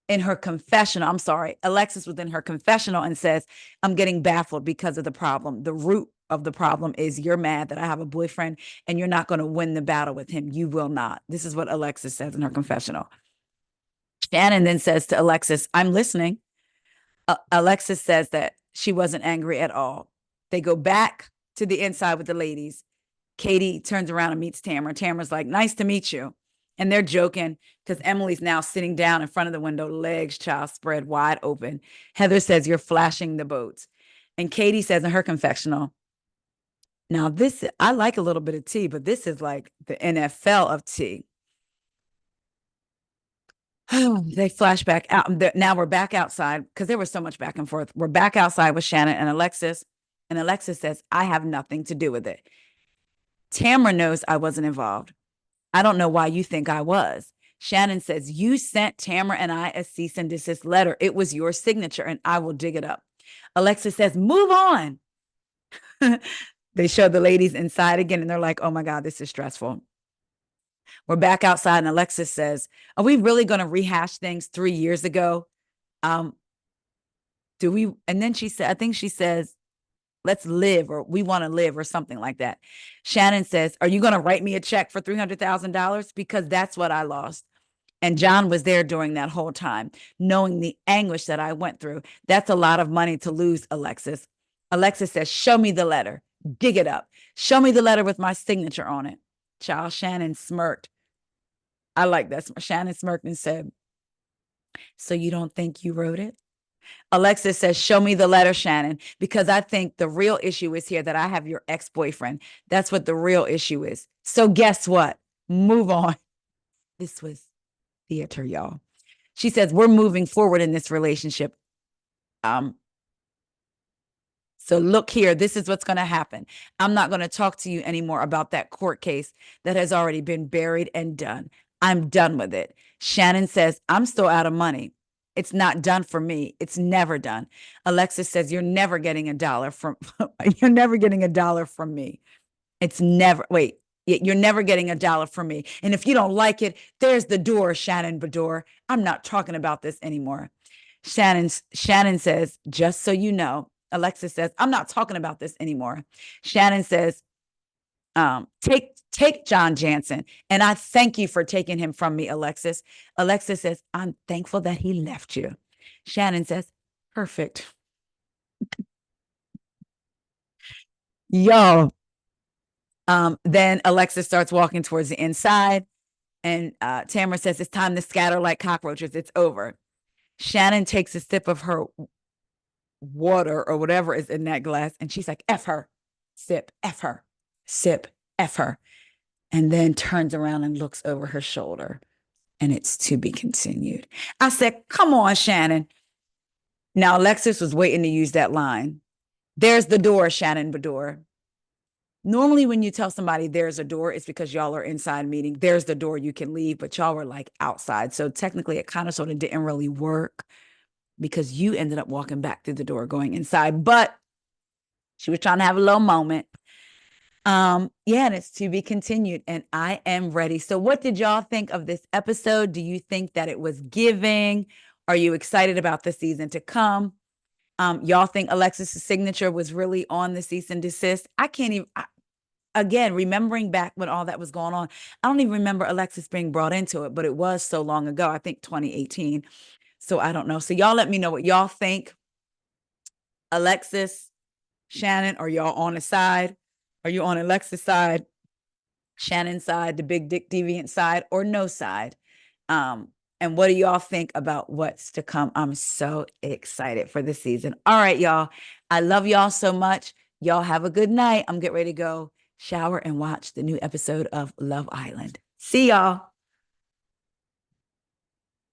In her confessional, I'm sorry, Alexis was in her confessional and says, I'm getting baffled because of the problem. The root of the problem is you're mad that I have a boyfriend and you're not going to win the battle with him. You will not. This is what Alexis says in her confessional. Shannon then says to Alexis, I'm listening. Alexis says that she wasn't angry at all. They go back to the inside with the ladies. Katie turns around and meets Tamara. Tamara's like, nice to meet you. And they're joking because Emily's now sitting down in front of the window, legs child spread wide open. Heather says, you're flashing the boats. And Katie says in her confessional, now this, I like a little bit of tea, but this is like the NFL of tea. They flash back out. Now we're back outside because there was so much back and forth. We're back outside with Shannon and Alexis. And Alexis says, I have nothing to do with it. Tamara knows I wasn't involved. I don't know why you think I was. Shannon says, you sent Tamara and I a cease and desist letter. It was your signature and I will dig it up. Alexis says, move on. They show the ladies inside again and they're like, oh my God, this is stressful. We're back outside and Alexis says, are we really going to rehash things 3 years ago? Do we? And then she said, I think she says, let's live, or we want to live, or something like that. Shannon says, are you going to write me a check for $300,000? Because that's what I lost. And John was there during that whole time, knowing the anguish that I went through. That's a lot of money to lose, Alexis. Alexis says, show me the letter. Dig it up. Show me the letter with my signature on it. Child Shannon smirked. I like that. Shannon smirked and said, so you don't think you wrote it? Alexis says, show me the letter, Shannon, because I think the real issue is here that I have your ex-boyfriend. That's what the real issue is. So guess what? Move on. This was theater, y'all. She says, we're moving forward in this relationship. So look here, this is what's going to happen. I'm not going to talk to you anymore about that court case that has already been buried and done. I'm done with it. Shannon says, I'm still out of money. It's not done for me. It's never done. Alexis says, you're never getting a dollar from, you're never getting a dollar from me. It's never, wait, you're never getting a dollar from me. And if you don't like it, there's the door, Shannon Bador. I'm not talking about this anymore. Shannon says, just so you know, Alexis says, I'm not talking about this anymore. Shannon says, take John Jansen. And I thank you for taking him from me, Alexis. Alexis says, I'm thankful that he left you. Shannon says, perfect. Yo. Then Alexis starts walking towards the inside. And Tamara says, it's time to scatter like cockroaches. It's over. Shannon takes a sip of her water or whatever is in that glass. And she's like, F her, sip, F her, sip, F her. And then turns around and looks over her shoulder. And it's to be continued. I said, come on, Shannon. Now, Alexis was waiting to use that line. There's the door, Shannon Bador. Normally, when you tell somebody there's a door, it's because y'all are inside meeting. There's the door, you can leave, but y'all were like outside. So technically, it kind of sort of didn't really work because you ended up walking back through the door going inside. But she was trying to have a little moment. Yeah, and it's to be continued. And I am ready. So what did y'all think of this episode? Do you think that it was giving? Are you excited about the season to come? Y'all think Alexis's signature was really on the cease and desist? I can't even. Again, remembering back when all that was going on, I don't even remember Alexis being brought into it, but it was so long ago. I think 2018. So I don't know. So y'all let me know what y'all think. Alexis, Shannon, are y'all on the side? Are you on Alexis' side, Shannon's side, the big dick deviant side, or no side? And what do y'all think about what's to come? I'm so excited for the season. All right, y'all. I love y'all so much. Y'all have a good night. I'm getting ready to go shower and watch the new episode of Love Island. See y'all.